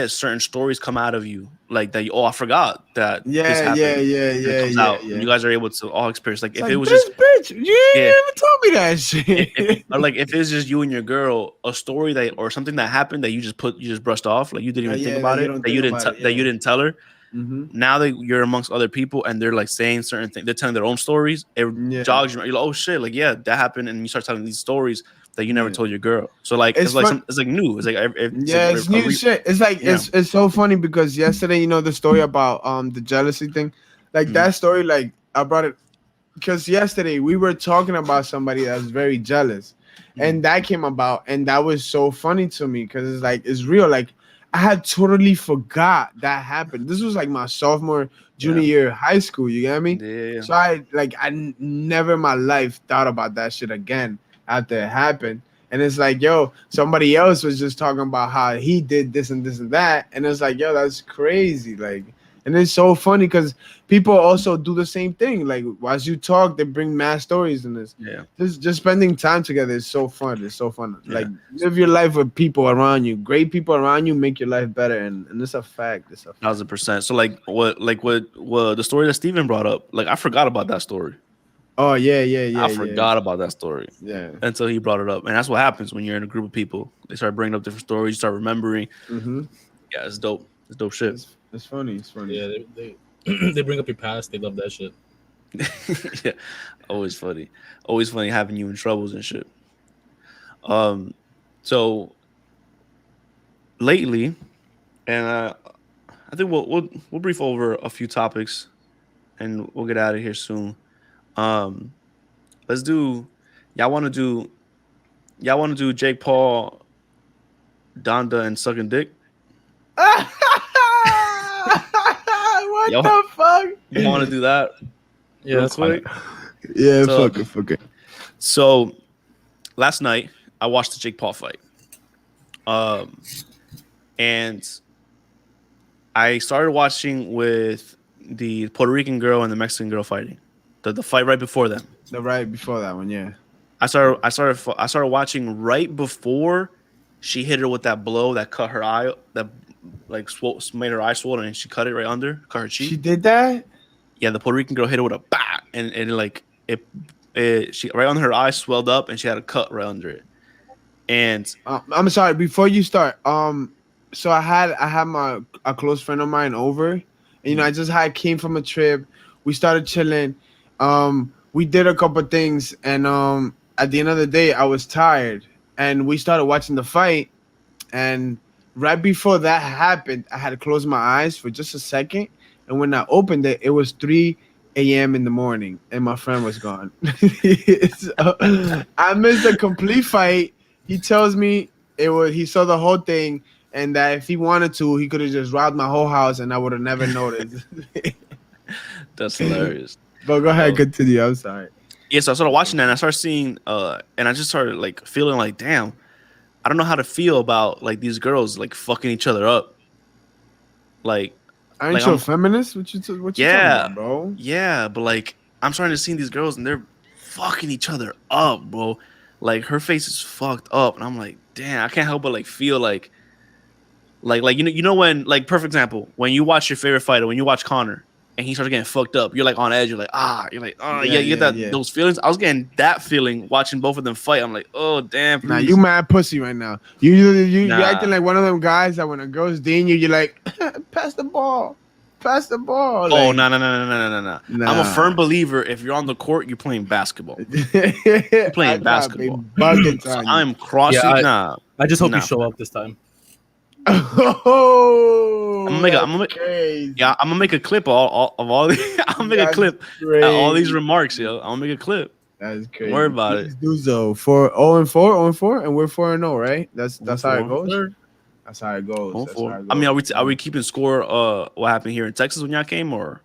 certain stories come out of you, like that. I forgot that. This happened. It comes out. And you guys are able to all experience. Like if it was just bitch, you never told me that shit. Or like if it's just you and your girl, a story or something that happened that you just brushed off, like you didn't even think about it, that you didn't tell her. Mm-hmm. Now that you're amongst other people and they're like saying certain things, they're telling their own stories. It jogs you. You're like, oh shit, like that happened, and you start telling these stories that you never told your girl. So like it's like new. It's like it's new shit. It's like it's so funny because yesterday, the story about the jealousy thing, like that story, like I brought it because yesterday we were talking about somebody that's very jealous, and that came about, and that was so funny to me because it's like it's real. Like I had totally forgot that happened. This was like my sophomore, junior year of high school. You get me? Yeah. So I never in my life thought about that shit again after it happened. And it's like, somebody else was just talking about how he did this and this and that. And it's like, that's crazy. Like, and it's so funny because people also do the same thing. Like, as you talk, they bring mad stories in this. Yeah. Just spending time together is so fun. It's so fun. Yeah. Like, live your life with people around you. Great people around you make your life better. And it's a fact. 1,000%. So like what the story that Steven brought up, like I forgot about that story. Oh yeah. I forgot about that story. Yeah. Until he brought it up, and that's what happens when you're in a group of people. They start bringing up different stories. You start remembering. Mm-hmm. Yeah, it's dope. It's dope shit. It's funny. Yeah, they bring up your past. They love that shit. Yeah, always funny. Always funny having you in troubles and shit. So lately, and I think we'll brief over a few topics, and we'll get out of here soon. Let's do. Y'all want to do Jake Paul, Donda, and sucking dick? What the fuck? You want to do that? Yeah, that's quick. Yeah, So- fuck it. So last night I watched the Jake Paul fight. And I started watching with the Puerto Rican girl and the Mexican girl fighting. The fight right before them. Right before that one, yeah. I started watching right before she hit her with that blow that cut her eye, that like made her eye swollen, and she cut it right under, cut her cheek. She did that? Yeah, the Puerto Rican girl hit her with a bah, and she right under her eye swelled up, and she had a cut right under it. And I'm sorry. Before you start, so I had a close friend of mine over, and I just came from a trip. We started chilling. We did a couple things, and at the end of the day, I was tired, and we started watching the fight. And right before that happened, I had to close my eyes for just a second, and when I opened it, it was 3 a.m. in the morning, and my friend was gone. So, I missed a complete fight. He tells me he saw the whole thing, and that if he wanted to, he could have just robbed my whole house, and I would have never noticed. that's hilarious. But go ahead, continue. I'm sorry. Yeah, so I started watching that, and I started seeing, and I just started like feeling like, damn, I don't know how to feel about like these girls like fucking each other up. Like, Aren't like you I'm- a feminist? What you talking about, bro? yeah, but like I'm starting to see these girls, and they're fucking each other up, bro. Like her face is fucked up, and I'm like, damn, I can't help but like feel like when, like, perfect example, when you watch your favorite fighter, when you watch Conor, and he started getting fucked up. You're like on edge. You're like, Yeah, you get yeah. those feelings. I was getting that feeling watching both of them fight. I'm like, oh damn, Nah, please. you mad pussy right now. You Nah. acting like one of them guys that when a girl's dating you, you're like, pass the ball. Oh Like, no. Nah. I'm a firm believer. If you're on the court, you're playing basketball. You're playing basketball. Buckets So on you. I'm crossing. Yeah, I just hope Nah. you show up this time. Oh, I'm gonna crazy. Yeah, I'm gonna make a clip of all these. I'm gonna make a That's clip crazy. at all these remarks, yo. I'm gonna make a clip. That's crazy. Don't worry about it. Please do so. For 0-4, and we're 4-0, right? That's how it 0-4. goes. Sure. That's how it goes. That's how 0-4. it I mean, goes. are we keeping score? What happened here in Texas when y'all came, or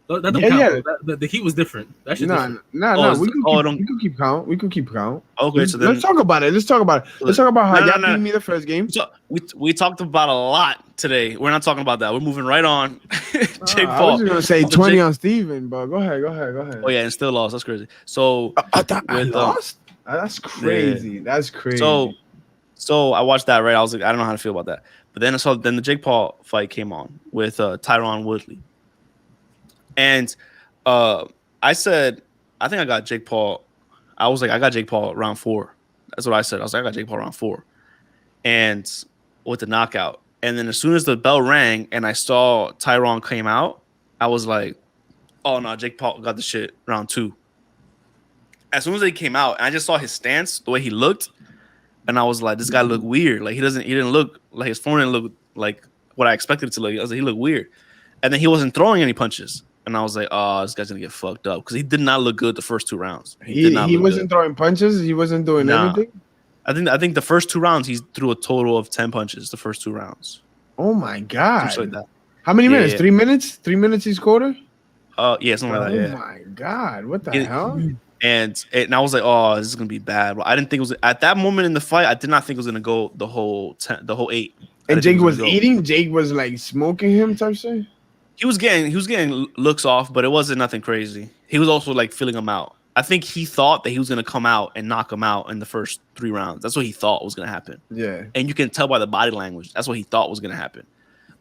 That don't Yeah, count. yeah. The heat was different. That shit different. No. is- We can oh, keep count. We can keep count. okay? So then Let's talk about it. Let's talk about how y'all beat me the first game. we talked about a lot today. We're not talking about that. We're moving right on. Jake I Paul. was just gonna say So 20 Jake- on Steven, but go ahead. Oh yeah, and still lost. That's crazy. So I thought I with, lost. That's crazy. That's crazy. So I watched that, right? I was like, I don't know how to feel about that. But then then the Jake Paul fight came on with Tyron Woodley. And I said, I think I got Jake Paul. I was like, I got Jake Paul round 4. That's what I said. I was like, I got Jake Paul round 4. And with the knockout. And then as soon as the bell rang and I saw Tyron came out, I was like, oh no, Jake Paul got the shit round 2. As soon as he came out, and I just saw his stance, the way he looked, and I was like, this guy looked weird. Like he didn't look like his form didn't look like what I expected it to look. I was like, he looked weird. And then he wasn't throwing any punches. And I was like, oh, this guy's gonna get fucked up. Because he did not look good the first 2 rounds. He wasn't throwing punches, he wasn't doing anything. I think the first 2 rounds he threw a total of 10 punches the first 2 rounds. Oh my god. Something like that. How many minutes? Yeah. 3 minutes? 3 minutes he scored? Yeah, something like that. Oh Yeah. my god, what the It- hell? And I was like, oh, this is gonna be bad. But I didn't think it was at that moment in the fight. I did not think it was gonna go the whole 8. And Jake was eating. Jake was like smoking him type shit. He was getting looks off, but it wasn't nothing crazy. He was also like feeling him out. I think he thought that he was gonna come out and knock him out in the first 3 rounds. That's what he thought was gonna happen. Yeah. And you can tell by the body language. That's what he thought was gonna happen.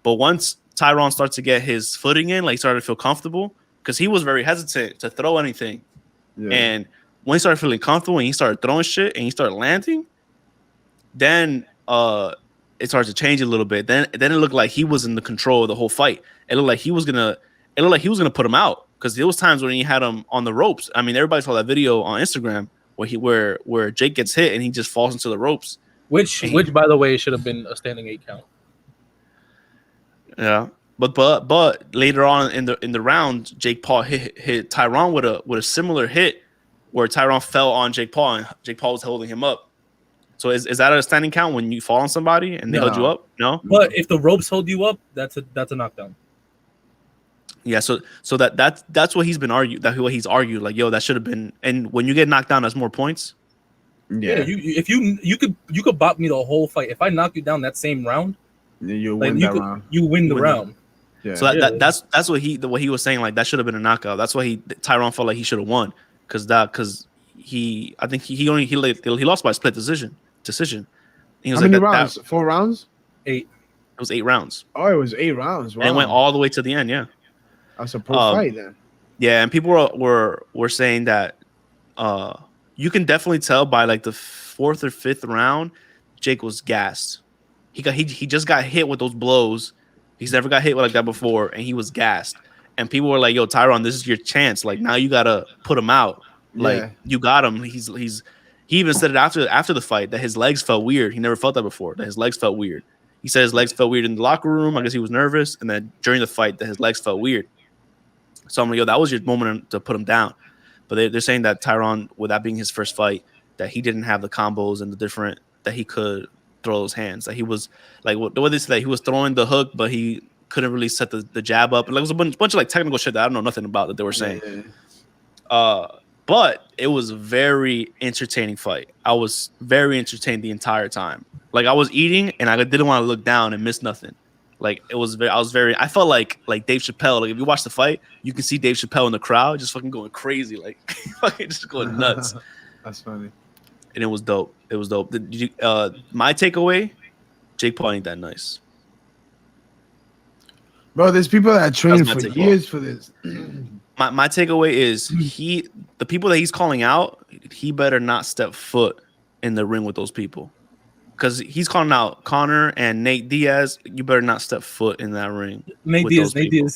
But once Tyron started to get his footing in, like he started to feel comfortable, because he was very hesitant to throw anything. Yeah. And when he started feeling comfortable and he started throwing shit and he started landing, then it started to change a little bit. Then it looked like he was in the control of the whole fight. It looked like he was gonna put him out, because there was times when he had him on the ropes. I mean, everybody saw that video on Instagram where Jake gets hit and he just falls into the ropes. Which by the way should have been a standing 8 count. Yeah. But later on in the round, Jake Paul hit Tyron with a similar hit where Tyron fell on Jake Paul and Jake Paul was holding him up. So is that a standing count when you fall on somebody and they hold you up? No. But if the ropes hold you up, that's a knockdown. Yeah. So that's what he's been argued. That's what he's argued. Like, yo, that should have been. And when you get knocked down, that's more points. Yeah. You could bop me the whole fight. If I knock you down that same round, you like, win that round. You win the round. Yeah. So that's what he was saying. Like that should have been a knockout. That's why Tyron felt like he should have won, because he lost by split decision. He was How many like, rounds? 4 rounds? 8. It was 8 rounds. Oh, it was 8 rounds. Wow. And it went all the way to the end. Yeah. That's a pro fight then. Yeah, and people were saying that you can definitely tell by like the 4th or 5th round, Jake was gassed. He just got hit with those blows. He's never got hit like that before, and he was gassed. And people were like, "Yo, Tyron, this is your chance. Like now you gotta put him out. Like you got him. He even said it after the fight that his legs felt weird. He never felt that before. That his legs felt weird. He said his legs felt weird in the locker room. I guess he was nervous, and then during the fight that his legs felt weird. So I'm like, yo, that was your moment to put him down. But they're saying that Tyron, with that being his first fight, that he didn't have the combos and the different that he could throw those hands. That he was like the way they said that he was throwing the hook, but he couldn't really set the jab up. And like, it was a bunch of like technical shit that I don't know nothing about that they were saying. But it was a very entertaining fight. I was very entertained the entire time. Like I was eating and I didn't want to look down and miss nothing. Like it was I felt like Dave Chappelle. Like if you watch the fight, you can see Dave Chappelle in the crowd just fucking going crazy, like fucking just going nuts. That's funny. And it was dope. It was dope. My takeaway, Jake Paul ain't that nice. Bro, there's people that train my for take, years for this. My takeaway is the people that he's calling out, he better not step foot in the ring with those people. Because he's calling out Connor and Nate Diaz. You better not step foot in that ring. Nate with Diaz, those people.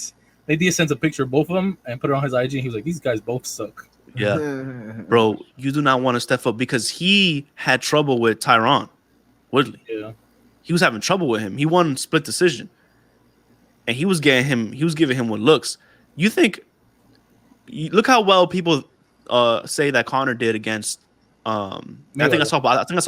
Nate Diaz sends a picture of both of them and put it on his IG. And he was like, "These guys both suck." Yeah, bro, you do not want to step up because he had trouble with Tyron Woodley. Yeah, He was having trouble with him. He won split decision, and he was giving him what looks. You think? Look how well people say that Connor did against. I think I saw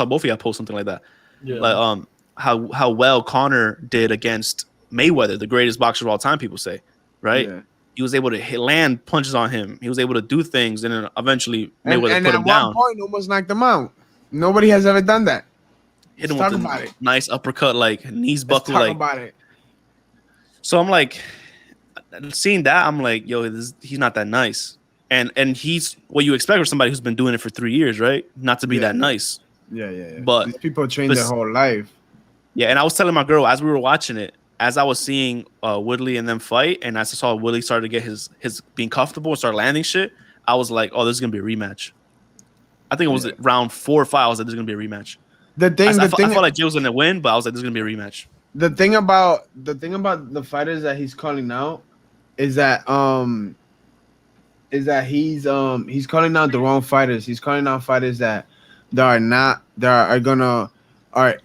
both of you post something like that. yeah. Like how well Connor did against Mayweather, the greatest boxer of all time. People say, right? Yeah. He was able to land punches on him. He was able to do things, and then eventually Mayweather put him down. At one point, almost knocked him out. Nobody has ever done that. Hit him with a nice uppercut, like knees buckle. Let's talk about it. So I'm like, seeing that, I'm like, yo, he's not that nice. And he's what you expect from somebody who's been doing it for 3 years, right? Not to be that nice. Yeah. But these people train their whole life. Yeah, and I was telling my girl as we were watching it, as I was seeing Woodley and them fight, and as I saw Woodley started to get his being comfortable and start landing shit, I was like, oh, this is gonna be a rematch. I think it was round 4 or 5. I was like, this is gonna be a rematch. I felt like Jay was gonna win, but I was like, this is gonna be a rematch. The thing about the fighters that he's calling out is that he's calling out the wrong fighters. He's calling out fighters that are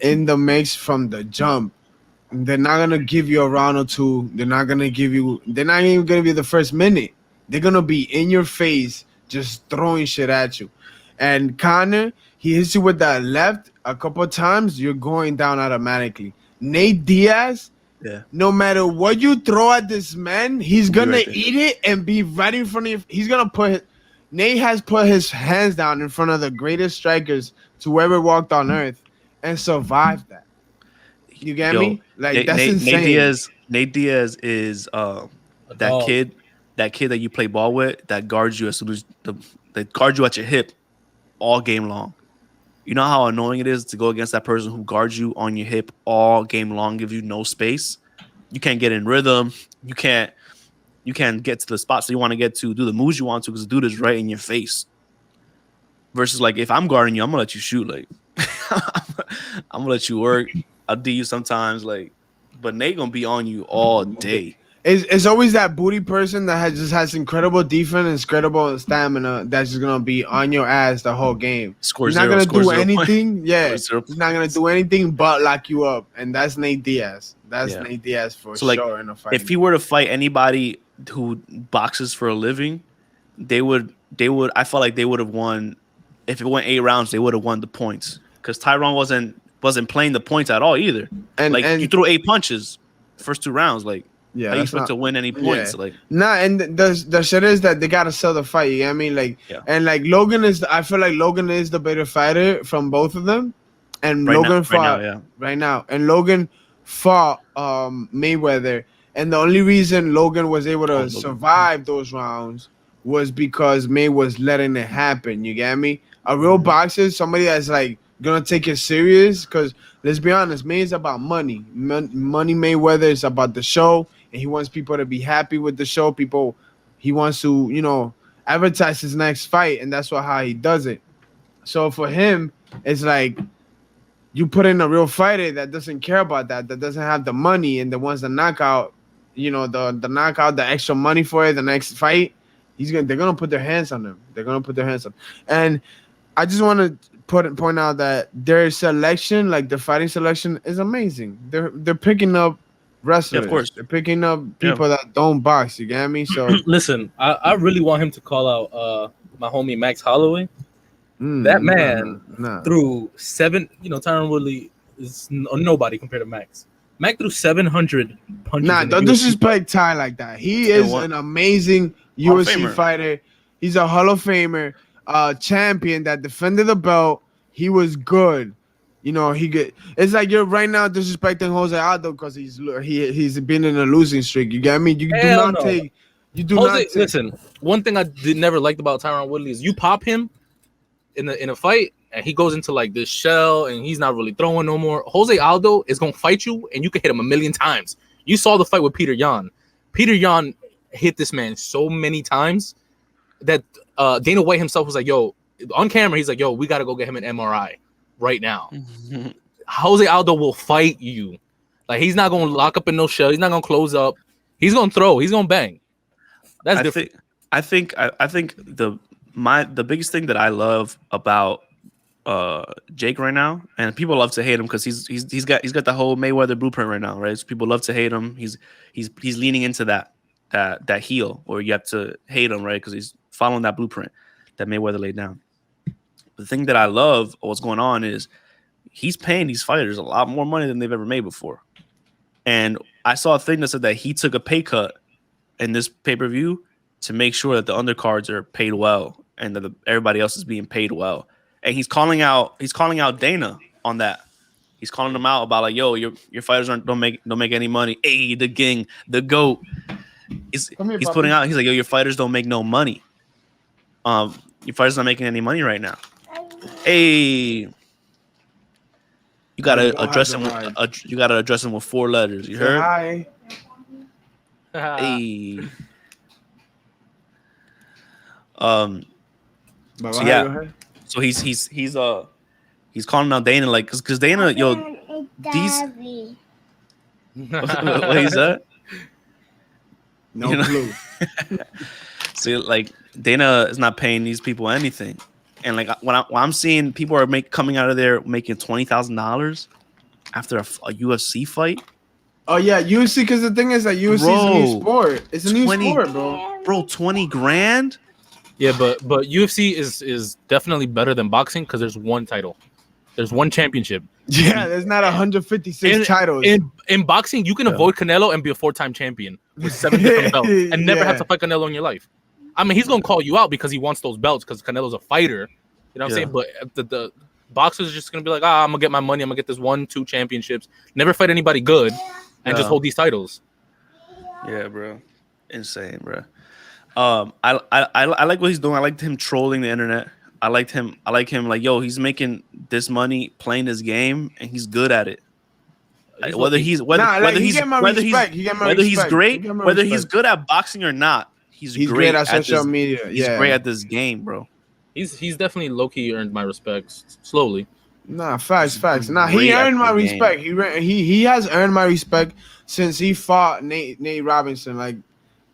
in the mix from the jump. They're not gonna give you a round or two. They're not even gonna be the first minute. They're gonna be in your face, just throwing shit at you. And Connor, he hits you with that left a couple of times, you're going down automatically. Nate Diaz, no matter what you throw at this man, he's gonna eat it and be right in front of you. Nate has put his hands down in front of the greatest strikers to ever walked on earth and survived that. You get me? Like that's insane. Nate Diaz is that kid that you play ball with that guards you as soon as that guards you at your hip all game long. You know how annoying it is to go against that person who guards you on your hip all game long, gives you no space. You can't get in rhythm. You can't get to the spots that you want to get to, do the moves you want to, because the dude is right in your face. Versus like if I'm guarding you, I'm gonna let you shoot. Like I'm gonna let you work. I'll do you sometimes, like, but Nate gonna be on you all day. It's always that booty person that has incredible defense and incredible stamina that's just gonna be on your ass the whole game. He's not gonna do anything. Yeah, he's not gonna do anything but lock you up, and that's Nate Diaz. That's Nate Diaz for sure. Like, in a fight. If he were to fight anybody who boxes for a living, they would. I felt like they would have won. If it went 8 rounds, they would have won the points because Tyron wasn't playing the points at all either. And you threw 8 punches first 2 rounds, like. Yeah, how you expect to win any points? Yeah. Like, nah, and the shit is that they gotta sell the fight. You know what I mean? Like, and like Logan I feel like Logan is the better fighter from both of them, and Logan fought right now, and Logan fought Mayweather, and the only reason Logan was able to survive those rounds was because May was letting it happen. You get me? A real boxer, somebody that's like gonna take it serious, because let's be honest, May is about money. Money Mayweather is about the show. And he wants people to be happy with the show. He wants to, advertise his next fight, and that's how he does it. So for him, it's like you put in a real fighter that doesn't care about that doesn't have the money, and the ones that knock out, the knockout, the extra money for it, the next fight, they're gonna put their hands on him. They're gonna put their hands on. And I just want to point out that their selection, like the fighting selection, is amazing. They're picking up wrestlers. Yeah, of course. They're picking up people that don't box. You get me? So listen, I really want him to call out my homie Max Holloway. That man threw 7. Tyron Woodley is nobody compared to Max. Max threw 700 punches. Nah, don't disrespect Ty like that. He is an amazing UFC fighter. He's a Hall of Famer, champion that defended the belt. He was good. It's like you're right now disrespecting Jose Aldo because he's been in a losing streak. You get me? Listen, one thing I never liked about Tyron Woodley is you pop him in a fight and he goes into like this shell and he's not really throwing no more. Jose Aldo is gonna fight you and you can hit him 1,000,000 times. You saw the fight with Peter Yan. Peter Yan hit this man so many times that Dana White himself was like, yo, on camera, he's like, yo, we got to go get him an MRI right now. Jose Aldo will fight you. Like, he's not going to lock up in no shell. He's not going to close up. He's going to throw. He's going to bang. That's different. I think the biggest thing that I love about Jake right now, and people love to hate him because he's got the whole Mayweather blueprint right now, right? So people love to hate him. He's leaning into that heel, or you have to hate him, right? Because he's following that blueprint that Mayweather laid down. The thing that I love what's going on is he's paying these fighters a lot more money than they've ever made before. And I saw a thing that said that he took a pay cut in this pay-per-view to make sure that the undercards are paid well and that everybody else is being paid well. And he's calling out Dana on that. He's calling them out about like, yo, your fighters don't make any money. Hey, the gang, the GOAT. He's putting out. He's like, yo, your fighters don't make no money. Your fighters not making any money right now. Hey, you gotta address him. You gotta address him with 4 letters. You heard? Hi. Hey. So yeah. So he's calling out Dana like because Dana, yo, these. What is that? No clue. So like Dana is not paying these people anything, and like when I'm seeing people are coming out of there making $20,000 after a UFC fight. Oh yeah, UFC, because the thing is that UFC is a new sport. It's a new sport, bro. Bro, 20 grand. Yeah, but UFC is definitely better than boxing because there's one title, there's one championship. Yeah, there's not 156 titles. In boxing, you can avoid Canelo and be a 4-time champion with 7 different belts and never have to fight Canelo in your life. I mean, he's gonna call you out because he wants those belts because Canelo's a fighter. You know what I'm saying? But the boxers are just gonna be like, I'm gonna get my money. I'm gonna get this 1-2 championships. Never fight anybody good, and just hold these titles. Yeah, bro, insane, bro. I like what he's doing. I liked him trolling the internet. I like him like, yo, he's making this money playing this game and he's good at it. Whether he's good at boxing or not, he's great at social media. He's great at this game, bro. He's definitely low-key earned my respect slowly. Nah, facts. Nah, he earned my respect. He has earned my respect since he fought Nate Robinson. Like,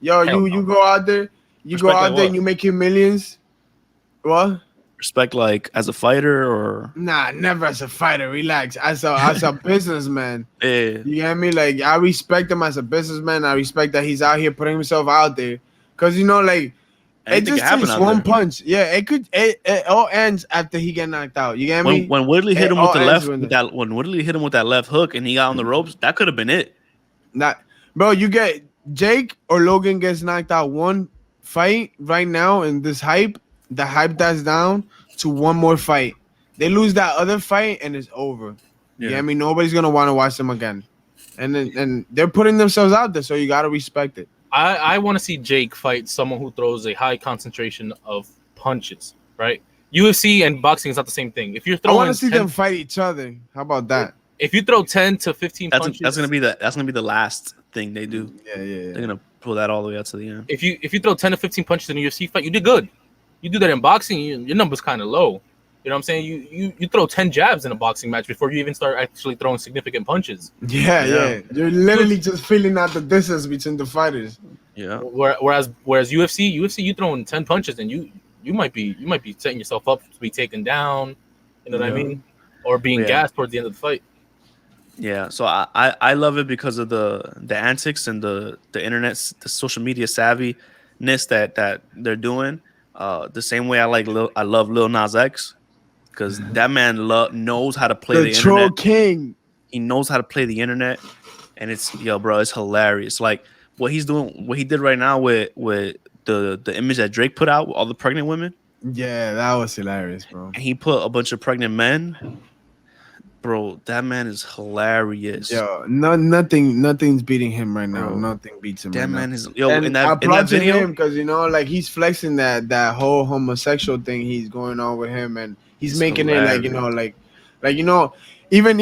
yo, you go out there, and you make your millions. What? Respect, like as a fighter, or nah, never as a fighter. Relax. As a businessman. Yeah. You get me? Like, I respect him as a businessman. I respect that he's out here putting himself out there. Cause like it just takes one punch. Yeah, it all ends after he get knocked out. You get me? When Woodley hit him with the left, when Woodley hit him with that left hook and he got on the ropes, that could have been it. Bro, you get Jake or Logan gets knocked out one fight right now, and the hype dies down to one more fight. They lose that other fight and it's over. Yeah, I mean, nobody's gonna want to watch them again. And they're putting themselves out there, so you gotta respect it. I want to see Jake fight someone who throws a high concentration of punches, right? UFC and boxing is not the same thing. If you're throwing, I want to see them fight each other. How about that? If you throw 10 to 15 punches, that's gonna be the last thing they do. Yeah. They're gonna pull that all the way out to the end. If you throw 10 to 15 punches in a UFC fight, you did good. You do that in boxing, your number's kind of low. You know what I'm saying? You throw 10 jabs in a boxing match before you even start actually throwing significant punches. Yeah. You're literally just feeling out the distance between the fighters. Yeah. Whereas UFC, you throwing 10 punches and you might be setting yourself up to be taken down. You know what I mean? Or being gassed towards the end of the fight. Yeah. So I love it because of the antics and the internet, the social media savviness that they're doing. The same way I love Lil Nas X. Because that man knows how to play the internet. Troll king. He knows how to play the internet, and it's hilarious. Like what he's doing, what he did right now with the image that Drake put out with all the pregnant women. Yeah, that was hilarious, bro. And he put a bunch of pregnant men. Bro, that man is hilarious. Yo, nothing's beating him right now. Bro, nothing beats him. That right man now. is in that video because like he's flexing that whole homosexual thing he's going on with him, and he's making hilarious. It even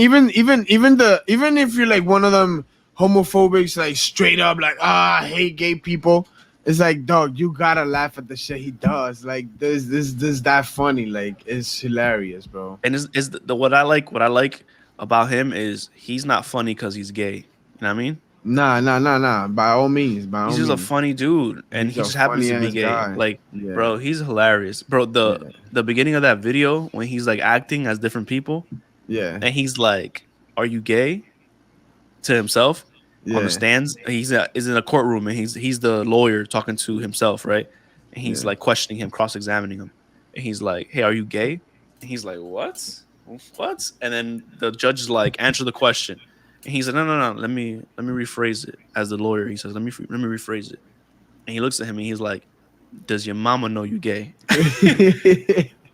if you're like one of them homophobics, like straight up, like I hate gay people. It's like, dog, you gotta laugh at the shit he does. Like, this that funny. Like, it's hilarious, bro. And is the what I like about him is he's not funny because he's gay. You know what I mean? Nah. By all means, He's just a funny dude, and He's he a just happens to be funny-ass gay. guy. Like, Yeah. bro, he's hilarious, bro. The beginning of that video when he's like acting as different people, Yeah. and he's like, "Are you gay?" to himself on the stands. He's in a courtroom, and he's the lawyer talking to himself, right? And he's like questioning him, cross-examining him, and he's like, "Hey, are you gay?" And he's like, "What? What?" And then the judge is like, "Answer the question." And he's like, no. Let me rephrase it. As the lawyer, he says, let me rephrase it. And he looks at him and he's like, "Does your mama know you gay?"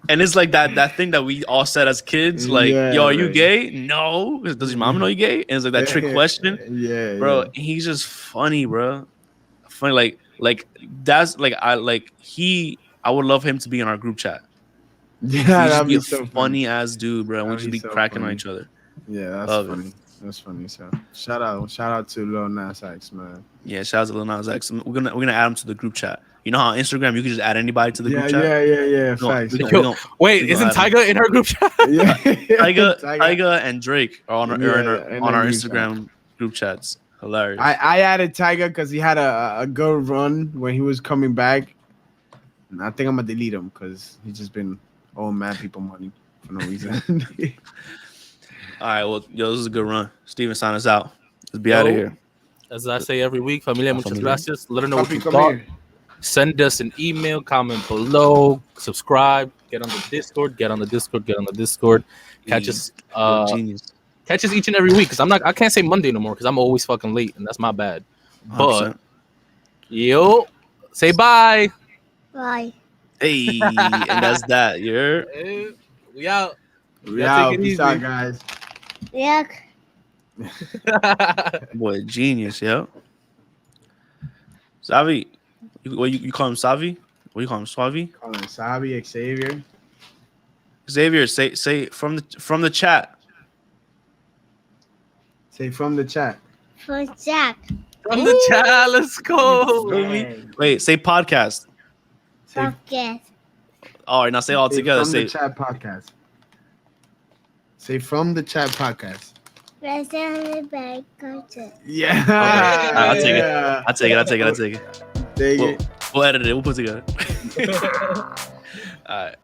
And it's like that thing that we all said as kids, like, "Yo, are you gay?" No. "Does your mama know you gay?" And it's like that trick question. Yeah, bro. He's just funny, bro. Funny, like that's like I would love him to be in our group chat. Yeah, He's that'd just be a so funny ass dude, bro. We That'd just be be so cracking on funny. each other. Yeah, that's Love funny. it. That's funny, so shout out to Lil Nas X, man. Yeah, shout out to Lil Nas X. We're gonna add him to the group chat. You know how on Instagram you can just add anybody to the group chat? Yeah. No, Facts. Wait, isn't Tyga in her group chat? Yeah, Tyga and Drake are on our group Instagram group chats. Hilarious. I added Tyga because he had a good run when he was coming back. And I think I'm gonna delete him because he's just been owing mad people money for no reason. All right, well, yo, this is a good run. Steven, sign us out. Let's be out of here. As I say every week, familia, muchas Familia. gracias. Let her know what Papi, you come thought. here. Send us an email, comment below, subscribe, get on the Discord. Catch us Genius. catch us each and every week because I can't say Monday no more because I'm always fucking late and that's my bad. 100%. But yo, say bye. Bye. Hey, and that's that. You're We out. We Yeah, out. take it Peace easy. out, guys. Yuck. boy, genius, yo. Savi, you call him Savi? What do you call him, Suavi? Call him Sabi, Xavier. Xavier, say from the chat. Say from the chat. For Jack. From the chat, let's go. Wait, say podcast. Say, Podcast. All right, now say all together. from Say the chat podcast. Say from the chat podcast. Rest on the back culture. Yeah. Okay. I'll take it. Yeah. I'll take it. Take it. We'll edit it. We'll put it together. All right.